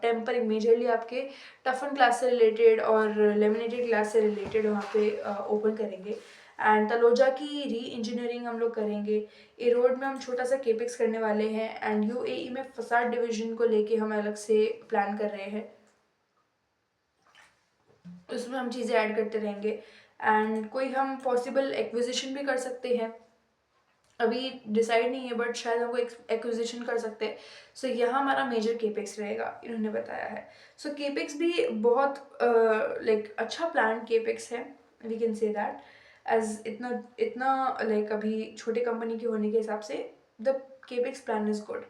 टेम्परिंग मेजरली आपके टफन ग्लास से रिलेटेड और लेमिनेटेड ग्लास से रिलेटेड वहाँ पे ओपन करेंगे। एंड तलोजा की री इंजीनियरिंग हम लोग करेंगे। ए रोड में हम छोटा सा केपिक्स करने वाले हैं। एंड यूएई में फसाड डिवीजन को लेके हम अलग से प्लान कर रहे हैं, उसमें हम चीज़ें ऐड करते रहेंगे। एंड कोई हम पॉसिबल एक्विजिशन भी कर सकते हैं, अभी डिसाइड नहीं है बट शायद हमको एक्विजिशन कर सकते हैं। सो यहाँ हमारा मेजर केपेक्स रहेगा, इन्होंने बताया है। सो केपेक्स भी बहुत लाइक अच्छा प्लान केपेक्स है, we can say that as इतना इतना लाइक अभी छोटे कंपनी के होने के हिसाब से the capex plan is good,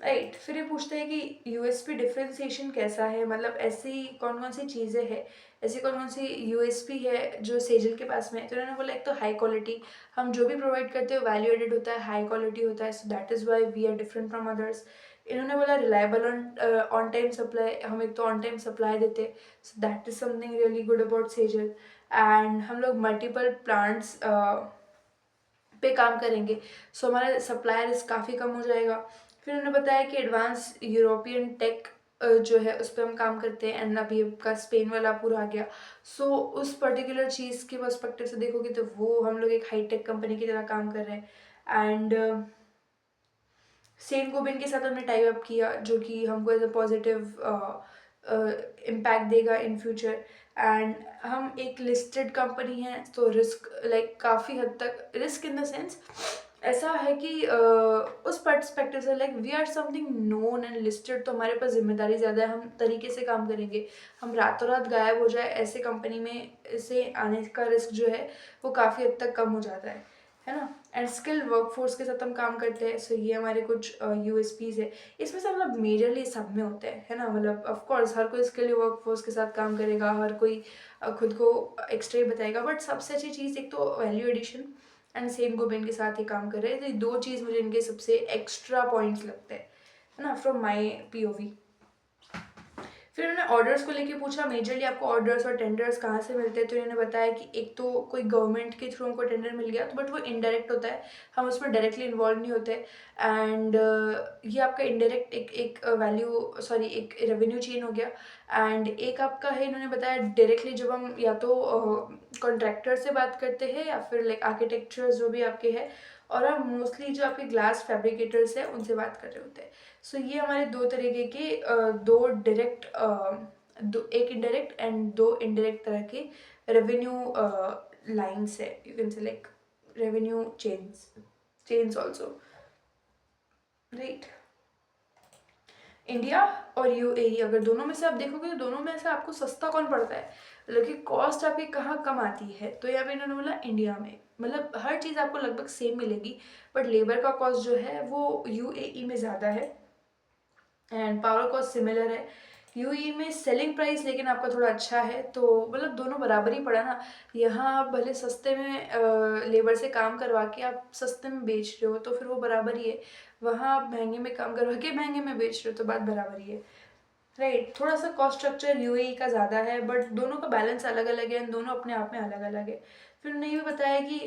right. फिर ये पूछते हैं कि यूएसपी डिफ्रेंसिएशन कैसा है, मतलब ऐसी कौन कौन सी चीज़ें हैं, ऐसी कौन कौन सी यूएसपी है जो सेजल के पास में है। तो उन्होंने बोला एक तो हाई क्वालिटी, हम जो भी प्रोवाइड करते हैं वैल्यू एडेड होता है, हाई क्वालिटी होता है, so that is why we are different from others. इन्होंने बोला रिलायबल ऑन टाइम सप्लाई, हम एक तो ऑन टाइम सप्लाई देते हैं, सो that is something really good about Sejal. And हम लोग मल्टीपल प्लांट्स पे काम करेंगे, सो हमारा सप्लायर्स काफ़ी कम हो जाएगा। फिर उन्होंने बताया कि एडवांस यूरोपियन टेक जो है उस पर हम काम करते हैं। एंड अभी आपका स्पेन वाला पूरा आ गया। सो उस पर्टिकुलर चीज़ के पर्सपेक्टिव से देखोगे तो वो हम लोग एक हाई टेक कंपनी की तरह काम कर रहे हैं। एंड सेंट गोबेन के साथ हमने टाई अप किया जो कि हमको एज अ पॉजिटिव इम्पैक्ट देगा इन फ्यूचर। एंड हम एक लिस्टेड कंपनी है तो रिस्क लाइक काफ़ी हद तक, रिस्क इन द सेंस ऐसा है कि उस पर्सपेक्टिव से like we are something known and listed, तो हमारे पास जिम्मेदारी ज़्यादा है, हम तरीके से काम करेंगे। हम रातों रात गायब हो जाए ऐसे कंपनी में से आने का रिस्क जो है वो काफ़ी हद तक कम हो जाता है ना। एंड स्किल्ड वर्कफोर्स के साथ हम काम करते हैं। सो ये हमारे कुछ यूएसपीज है, इसमें से मतलब मेजरली सब में होते हैं, है ना। मतलब ऑफ कोर्स हर कोई स्किल्ड वर्कफोर्स के साथ काम करेगा, हर कोई खुद को एक्स्ट्रा ही बताएगा, बट सबसे अच्छी चीज़ एक तो value addition and Saint Gobain के साथ ही काम कर रहे हैं। तो ये दो चीज़ मुझे इनके सबसे एक्स्ट्रा पॉइंट्स लगते हैं, है ना, फ्रॉम माई POV। फिर उन्होंने ऑर्डर्स को लेके पूछा, मेजरली आपको ऑर्डर्स और टेंडर्स कहाँ से मिलते हैं, तो इन्होंने बताया कि एक तो कोई गवर्नमेंट के थ्रू हमको टेंडर मिल गया, तो बट वो इनडायरेक्ट होता है, हम उसमें डायरेक्टली इन्वॉल्व नहीं होते। एंड ये आपका इनडायरेक्ट एक एक वैल्यू सॉरी एक रेवेन्यू चेन हो गया। एंड एक आपका है, इन्होंने बताया डायरेक्टली जब हम या तो कॉन्ट्रैक्टर से बात करते हैं या फिर लाइक आर्किटेक्चर जो भी आपके हैं, और हम मोस्टली जो आपके ग्लास फैब्रिकेटर्स हैं उनसे बात कर रहे होते हैं। सो ये हमारे दो तरीके के दो डायरेक्ट एक इनडायरेक्ट एंड दो इनडायरेक्ट तरह के रेवेन्यू लाइन्स है, you can say like revenue chains also, right. India और यूएई, अगर दोनों में से आप देखोगे तो दोनों में से आपको सस्ता कौन पड़ता है, मतलब कि कॉस्ट आपकी कहाँ कम आती है, तो यहाँ पे इन्होंने बोला इंडिया में, मतलब हर चीज़ आपको लगभग सेम मिलेगी, बट लेबर का कॉस्ट जो है वो यूएई में ज़्यादा है एंड पावर कॉस्ट सिमिलर है। यूएई में सेलिंग प्राइस लेकिन आपका थोड़ा अच्छा है, तो मतलब दोनों बराबर ही पड़ा ना। यहाँ आप भले सस्ते में लेबर से काम करवा के आप सस्ते में बेच रहे हो तो फिर वो बराबर ही है, वहाँ आप महंगे में काम करवा के महंगे में बेच रहे हो तो बात बराबर ही है, राइट। थोड़ा सा कॉस्ट स्ट्रक्चर यूएई का ज़्यादा है, बट दोनों का बैलेंस अलग अलग है, दोनों अपने आप में अलग अलग है। फिर उन्होंने ये भी बताया कि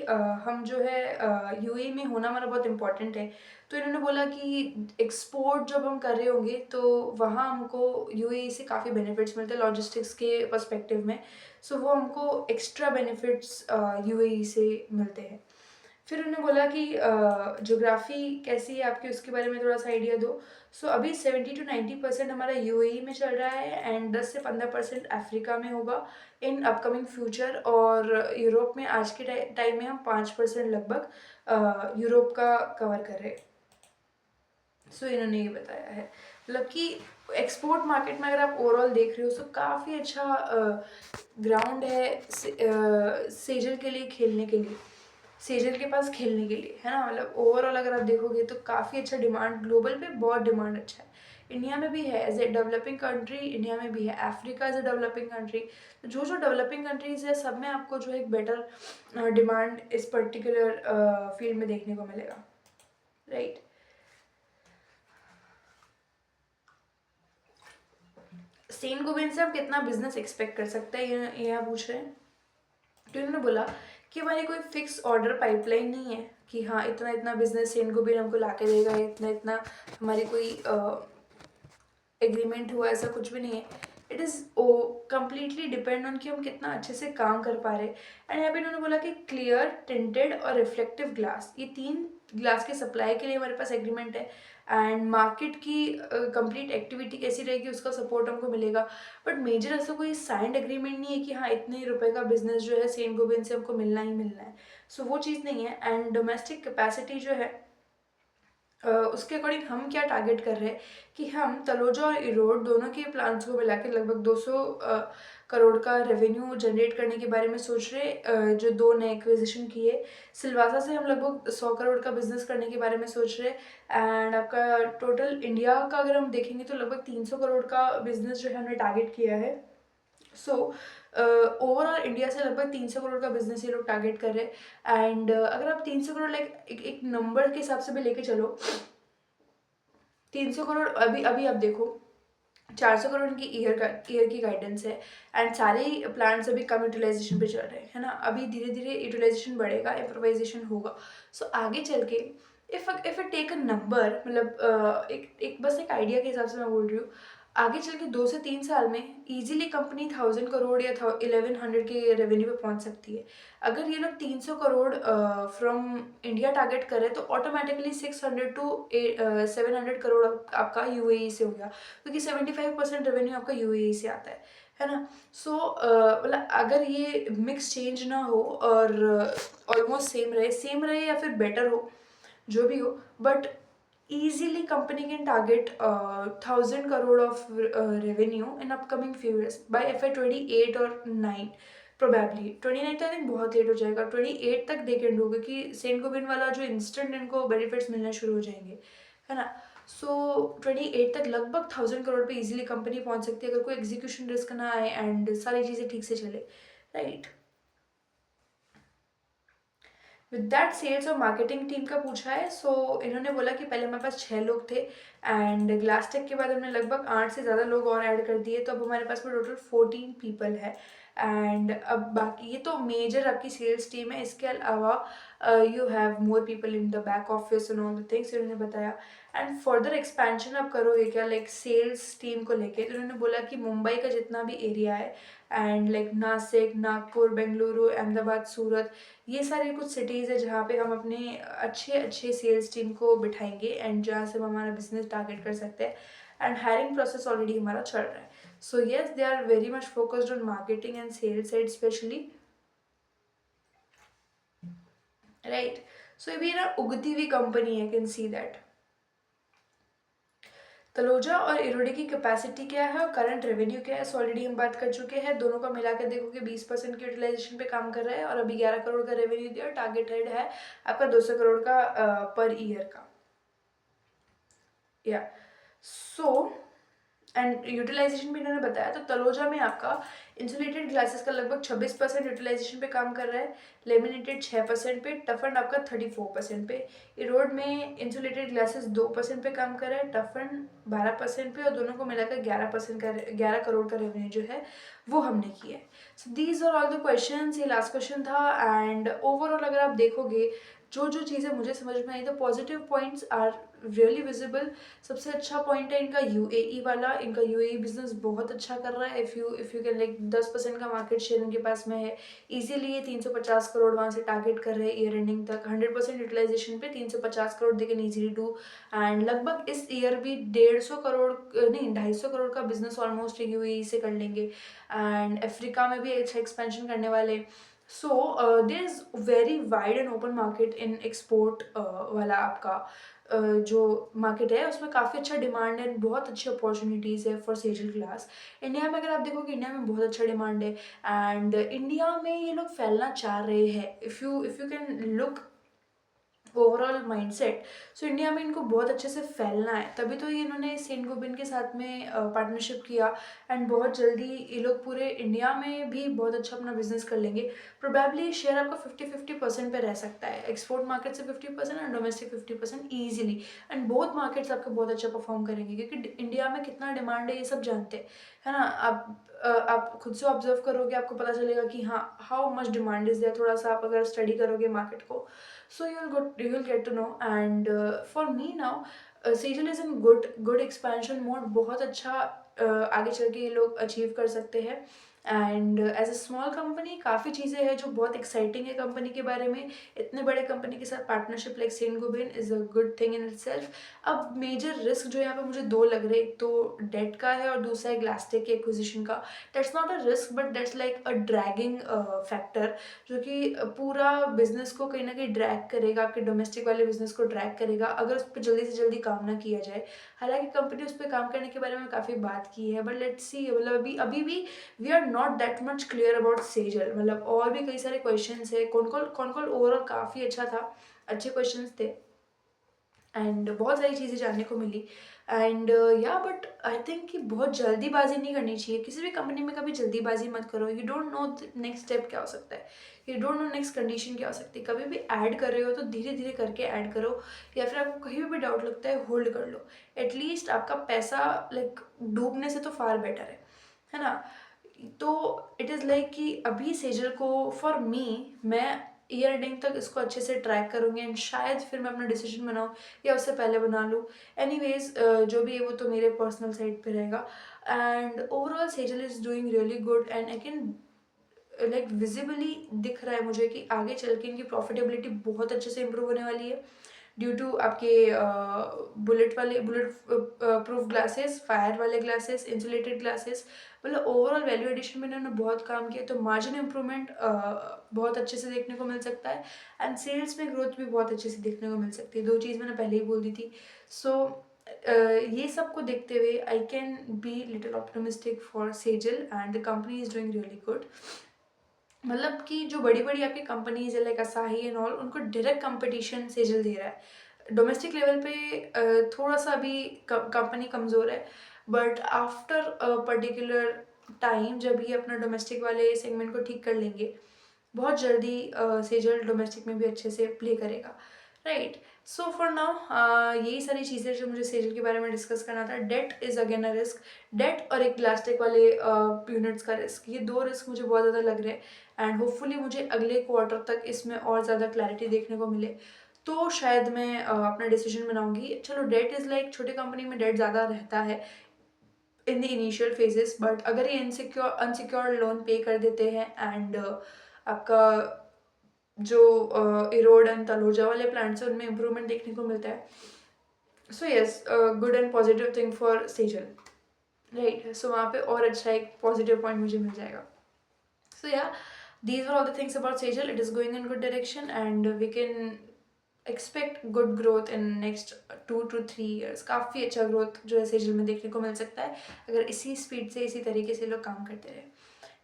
हम जो है यूएई में होना हमारा बहुत इंपॉर्टेंट है, तो इन्होंने बोला कि एक्सपोर्ट जब हम कर रहे होंगे तो वहाँ हमको यूएई से काफ़ी बेनिफिट्स मिलते हैं लॉजिस्टिक्स के पर्सपेक्टिव में, सो वो हमको एक्स्ट्रा बेनिफिट्स यूएई से मिलते हैं। फिर उन्होंने बोला कि ज्योग्राफी कैसी है आपकी, उसके बारे में थोड़ा सा आइडिया दो। सो अभी 70 to 90% हमारा यूएई में चल रहा है एंड 10 से 15% अफ्रीका में होगा इन अपकमिंग फ्यूचर, और यूरोप में आज के टाइम में हम 5% लगभग यूरोप का कवर कर रहे हैं। सो इन्होंने ये बताया है, मतलब कि एक्सपोर्ट मार्केट में अगर आप ओवरऑल देख रहे हो तो काफ़ी अच्छा ग्राउंड है सेजल के लिए खेलने के लिए, सेजल के पास खेलने के लिए, है ना। मतलब ओवरऑल अगर आप देखोगे तो काफ़ी अच्छा डिमांड, ग्लोबल पे बहुत डिमांड अच्छा है। इंडिया में भी है as a developing country, India में भी है, Africa as a developing country, तो जो जो डेवलपिंग कंट्रीज है सब में आपको जो है एक बेटर डिमांड इस पर्टिकुलर फील्ड में देखने को मिलेगा, राइट। सेन गोबिंद से आप कितना बिजनेस एक्सपेक्ट कर सकते हैं, ये आप पूछ रहे हैं। तो इन्होंने बोला कि हमारी कोई फिक्स ऑर्डर पाइपलाइन नहीं है कि हाँ इतना इतना बिजनेस सेन गोबिंद हमको ला के देगा, इतना इतना हमारी कोई एग्रीमेंट हुआ, ऐसा कुछ भी नहीं है। It is oh completely depend on कि हम कितना अच्छे से काम कर पा रहे हैं। एंड यहाँ पे इन्होंने बोला कि क्लियर, टिंटेड और रिफ्लेक्टिव ग्लास, ये 3 ग्लास के सप्लाई के लिए हमारे पास एग्रीमेंट है। एंड मार्केट की कंप्लीट एक्टिविटी कैसी रहेगी उसका सपोर्ट हमको मिलेगा, बट मेजर ऐसा कोई साइंड एग्रीमेंट नहीं है कि हाँ इतने रुपए का बिजनेस जो है सेंट गोबिंद से हमको मिलना ही मिलना है। सो वो चीज़ नहीं है। एंड डोमेस्टिक कैपेसिटी जो है उसके अकॉर्डिंग हम क्या टारगेट कर रहे हैं कि हम तलोजा और इरोड दोनों के प्लान्स को मिला के लगभग 200 करोड़ का रेवेन्यू जनरेट करने के बारे में सोच रहे जो 2 नए एक्विजिशन किए। सिलवासा से हम लगभग 100 करोड़ का बिजनेस करने के बारे में सोच रहे हैं। एंड आपका टोटल इंडिया का अगर हम देखेंगे तो लगभग 300 करोड़ का बिजनेस जो है हमने टारगेट किया है। सो ओवरऑल इंडिया से लगभग 300 करोड़ का बिजनेस ये लोग टारगेट कर रहे हैं। एंड अगर आप 300 करोड़ लाइक एक नंबर के हिसाब से भी लेके चलो, 300 करोड़ अभी अभी आप देखो 400 करोड़ की ईयर की गाइडेंस है एंड सारे प्लांट्स अभी कम यूटिलाइजेशन पे चल रहे हैं, है ना। अभी धीरे धीरे यूटिलाइजेशन बढ़ेगा, इम्प्रोवाइजेशन होगा। सो आगे चल के इफ टेक अ नंबर, मतलब एक बस एक आइडिया के हिसाब से मैं बोल रही हूँ, आगे चल के 2 से 3 साल में इजीली कंपनी 1000 करोड़ या 1100 के रेवेन्यू पे पहुंच सकती है। अगर ये लोग 300 करोड़ फ्रॉम इंडिया टारगेट करें तो ऑटोमेटिकली 600 to 700 करोड़ आपका यूएई से हो गया, क्योंकि 75% रेवेन्यू आपका यूएई से आता है ना। सो मतलब अगर ये मिक्स चेंज ना हो और ऑलमोस्ट सेम रहे या फिर बेटर हो, जो भी हो, but easily company can target 1000 crore of revenue in upcoming few years by FY 28 और 9, प्रोबेबली 29 तो आई थिंक बहुत लेट हो जाएगा, 28 तक दे कैन डू, क्योंकि सेंट गोबिन वाला जो इंस्टेंट इनको बेनिफिट्स मिलने शुरू हो जाएंगे, है ना। सो 28 तक लगभग 1000 करोड़ पे इजीली कंपनी पहुंच सकती है अगर कोई एग्जीक्यूशन रिस्क ना आए एंड सारी चीज़ें ठीक से चले, राइट। विद दैट सेल्स और मार्केटिंग टीम का पूछा है। सो इन्होंने बोला कि पहले हमारे पास 6 लोग थे एंड ग्लास टेक के बाद हमने लगभग 8 से ज़्यादा लोग और ऐड कर दिए, तो अब हमारे पास में टोटल 14 पीपल है। एंड अब बाकी ये तो मेजर आपकी सेल्स टीम है, इसके अलावा you have more people in the back office and all the things उन्होंने बताया। एंड फर्दर एक्सपेंशन आप करोगे क्या लाइक सेल्स टीम को लेके, तो उन्होंने बोला कि मुंबई का जितना भी एरिया है एंड लाइक नासिक, नागपुर, बेंगलुरु, अहमदाबाद, सूरत, ये सारे कुछ सिटीज़ है जहाँ पे हम अपने अच्छे अच्छे सेल्स टीम को बिठाएंगे एंड जहाँ से हम हमारा बिजनेस टारगेट कर सकते हैं। एंड हायरिंग प्रोसेस ऑलरेडी हमारा चल रहा है। So yes, they are very much focused on marketing and sales side specially, right. So ये भी ना उगती हुई कंपनी है, कैन सी दैट। तलोजा और इरोडे की कैपेसिटी क्या है और करंट रेवेन्यू क्या है, सो ऑलरेडी हम बात कर चुके हैं। दोनों का मिला के देखोगे 20% की यूटिलाइजेशन पे काम कर रहा है और अभी 11 करोड़ का रेवेन्यू दिया, टारगेटेड है आपका 200 करोड़ का पर ईयर का, या सो। एंड यूटिलाइजेशन भी इन्होंने बताया, तो तलोजा में आपका इंसुलेटेड ग्लासेस का लगभग 26% यूटिलाइजेशन पे काम कर रहा है, लेमिनेटेड 6% पे, टफन आपका 34% पे। इरोड में इंसुलेटेड ग्लासेस 2% पे काम कर रहा है, टफन 12% पे, और दोनों को मिलाकर 11% का 11 करोड़ का रेवेन्यू जो है वो हमने किया है। So these are all the question, ये लास्ट क्वेश्चन था। एंड ओवरऑल अगर आप देखोगे जो जो चीज़ें मुझे समझ में आई, तो positive points are really visible. सबसे अच्छा पॉइंट है इनका यूएई वाला, इनका यूएई बिजनेस बहुत अच्छा कर रहा है। इफ़ यू कैन लाइक 10% का मार्केट शेयर इनके पास में है इजीली। ये 350 करोड़ वहाँ से टारगेट कर रहे हैं ईयर एंडिंग तक, 100% यूटिलाइजेशन पे 350 crore they can easily do. And लगभग इस ईयर भी 150 करोड़ नहीं 250 करोड़ का बिजनेस ऑलमोस्ट यूएई से कर लेंगे। एंड अफ्रीका में भी अच्छा एक्सपेंशन करने वाले। So there is very wide and open market in export वाला आपका जो मार्केट है, उसमें काफ़ी अच्छा डिमांड है, बहुत अच्छी अपॉर्चुनिटीज़ है फॉर सेजल ग्लास। इंडिया में अगर आप देखोगे, इंडिया में बहुत अच्छा डिमांड है एंड इंडिया में ये लोग फैलना चाह रहे हैं। If you can look overall mindset, so India में इनको बहुत अच्छे से फैलना है, तभी तो ये इन्होंने सेंट गोबिन के साथ में पार्टनरशिप किया। एंड बहुत जल्दी ये लोग पूरे इंडिया में भी बहुत अच्छा अपना बिजनेस कर लेंगे। प्रोबेबली शेयर आपका 50-50% पे रह सकता है, एक्सपोर्ट मार्केट से 50% and domestic 50% easily. And both markets आपके बहुत अच्छा परफॉर्म करेंगे, क्योंकि इंडिया में कितना डिमांड है ये सब जानते हैं, है ना। आप खुद से ऑब्जर्व करोगे, आपको पता चलेगा कि हाँ how much demand is there. थोड़ा सा आप अगर स्टडी करोगे मार्केट को, so you will get to know. And for me now, Sejal is in good expansion mode, बहुत अच्छा आगे चल के ये लोग अचीव कर सकते हैं। And as a small company काफ़ी चीज़ें हैं जो बहुत एक्साइटिंग है कंपनी के बारे में। इतने बड़े कंपनी के साथ partnership like Saint Gobain is a good thing in itself. अब मेजर रिस्क जो यहाँ पे मुझे दो लग रहे, एक तो डेट का है और दूसरा है ग्लासटेक के एक्विजिशन का। That's not a risk but that's like a dragging factor, जो कि पूरा बिजनेस को कहीं ना कहीं ड्रैग करेगा, आपके डोमेस्टिक वाले बिजनेस को ड्रैग करेगा अगर उस पर जल्दी से जल्दी काम ना किया जाए। हालांकि कंपनी उस पर काम करने के बारे में काफ़ी बात की है, बट लेट्स सी, मतलब अभी अभी भी we are not that much clear about Sejal. मतलब और भी कई सारे क्वेश्चन है, कौन कौन ओवरऑल काफ़ी अच्छा था, अच्छे क्वेश्चन थे एंड बहुत सारी चीज़ें जानने को मिली। एंड या बट आई थिंक कि बहुत जल्दीबाजी नहीं करनी चाहिए किसी भी कंपनी में, कभी जल्दीबाजी मत करो। You don't know next step क्या हो सकता है, you don't know next condition क्या हो सकती है। कभी भी ऐड कर रहे हो तो धीरे धीरे करके ऐड करो, या फिर आपको कहीं भी डाउट लगता है होल्ड कर लो। एटलीस्ट आपका पैसा लाइक डूबने से तो फार बेटर है ना। तो इट इज़ लाइक कि अभी सेजल को फॉर मी, मैं ईयर एंडिंग तक इसको अच्छे से ट्रैक करूँगी एंड शायद फिर मैं अपना डिसीजन बनाऊँ या उससे पहले बना लूँ। एनीवेज जो भी है वो तो मेरे पर्सनल साइड पे रहेगा। And overall Sejal is doing really good and I can like visibly दिख रहा है मुझे कि आगे चल के इनकी प्रॉफिटेबिलिटी बहुत अच्छे से इम्प्रूव होने वाली है, ड्यू टू आपके बुलेट प्रूफ ग्लासेस, फायर वाले ग्लासेस, इंसुलेटेड ग्लासेस। मतलब ओवरऑल वैल्यू एडिशन में इन्होंने बहुत काम किया, तो मार्जिन इंप्रूवमेंट बहुत अच्छे से देखने को मिल सकता है एंड सेल्स में ग्रोथ भी बहुत अच्छे से देखने को मिल सकती है। दो चीज़ मैंने पहले ही बोल दी थी। सो ये सब को देखते हुए I can be little optimistic for Sejal and the company is doing really good. मतलब कि जो बड़ी बड़ी आपकी कंपनीज है लाइक असाही एंड ऑल, उनको डायरेक्ट कंपटीशन सेजल दे रहा है। डोमेस्टिक लेवल पे थोड़ा सा अभी कंपनी कमज़ोर है, but after a particular time जब ये अपना डोमेस्टिक वाले सेगमेंट को ठीक कर लेंगे, बहुत जल्दी सेजल डोमेस्टिक में भी अच्छे से प्ले करेगा, राइट। सो फॉर नाउ यही सारी चीज़ें जो मुझे सेजल के बारे में डिस्कस करना था। Debt is again a risk. Debt और एक प्लास्टिक वाले यूनिट्स का रिस्क, ये दो रिस्क मुझे बहुत ज़्यादा लग रहे हैं एंड होपफुली मुझे अगले क्वार्टर तक इसमें और ज़्यादा क्लैरिटी देखने को मिले, तो शायद मैं अपना डिसीजन बनाऊंगी। चलो डेट इज़ लाइक, छोटी कंपनी में डेट ज़्यादा रहता है in the initial phases, but अगर ये अनसिक्योर्ड लोन पे कर देते हैं एंड आपका जो इरोड एंड तलोजा वाले प्लांट्स हैं उनमें इम्प्रूवमेंट देखने को मिलता है, so yes, good and positive thing for Sejal, right. So वहाँ पे और अच्छा एक पॉजिटिव पॉइंट मुझे मिल जाएगा। सो या, these were all the things about Sejal. It is going in good direction and we can expect good growth in next 2 to 3 years. काफ़ी अच्छा ग्रोथ जो है सेजल में देखने को मिल सकता है अगर इसी स्पीड से, इसी तरीके से लोग काम करते रहे।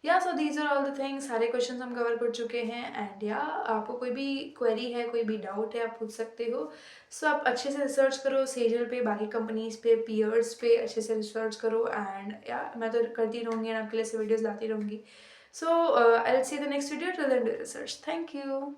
या so these are all the things, सारे क्वेश्चंस हम कवर कर चुके हैं एंड या आपको कोई भी क्वेरी है, कोई भी डाउट है, आप पूछ सकते हो। सो आप अच्छे से रिसर्च करो सेजल पे, बाकी कंपनीज पे, पीयर्स पे अच्छे से रिसर्च करो एंड या मैं तो करती रहूँगी एंड आपके लिए ऐसे वीडियोज़ लाती रहूँगी। So I will see the next video, till then do research. Thank you.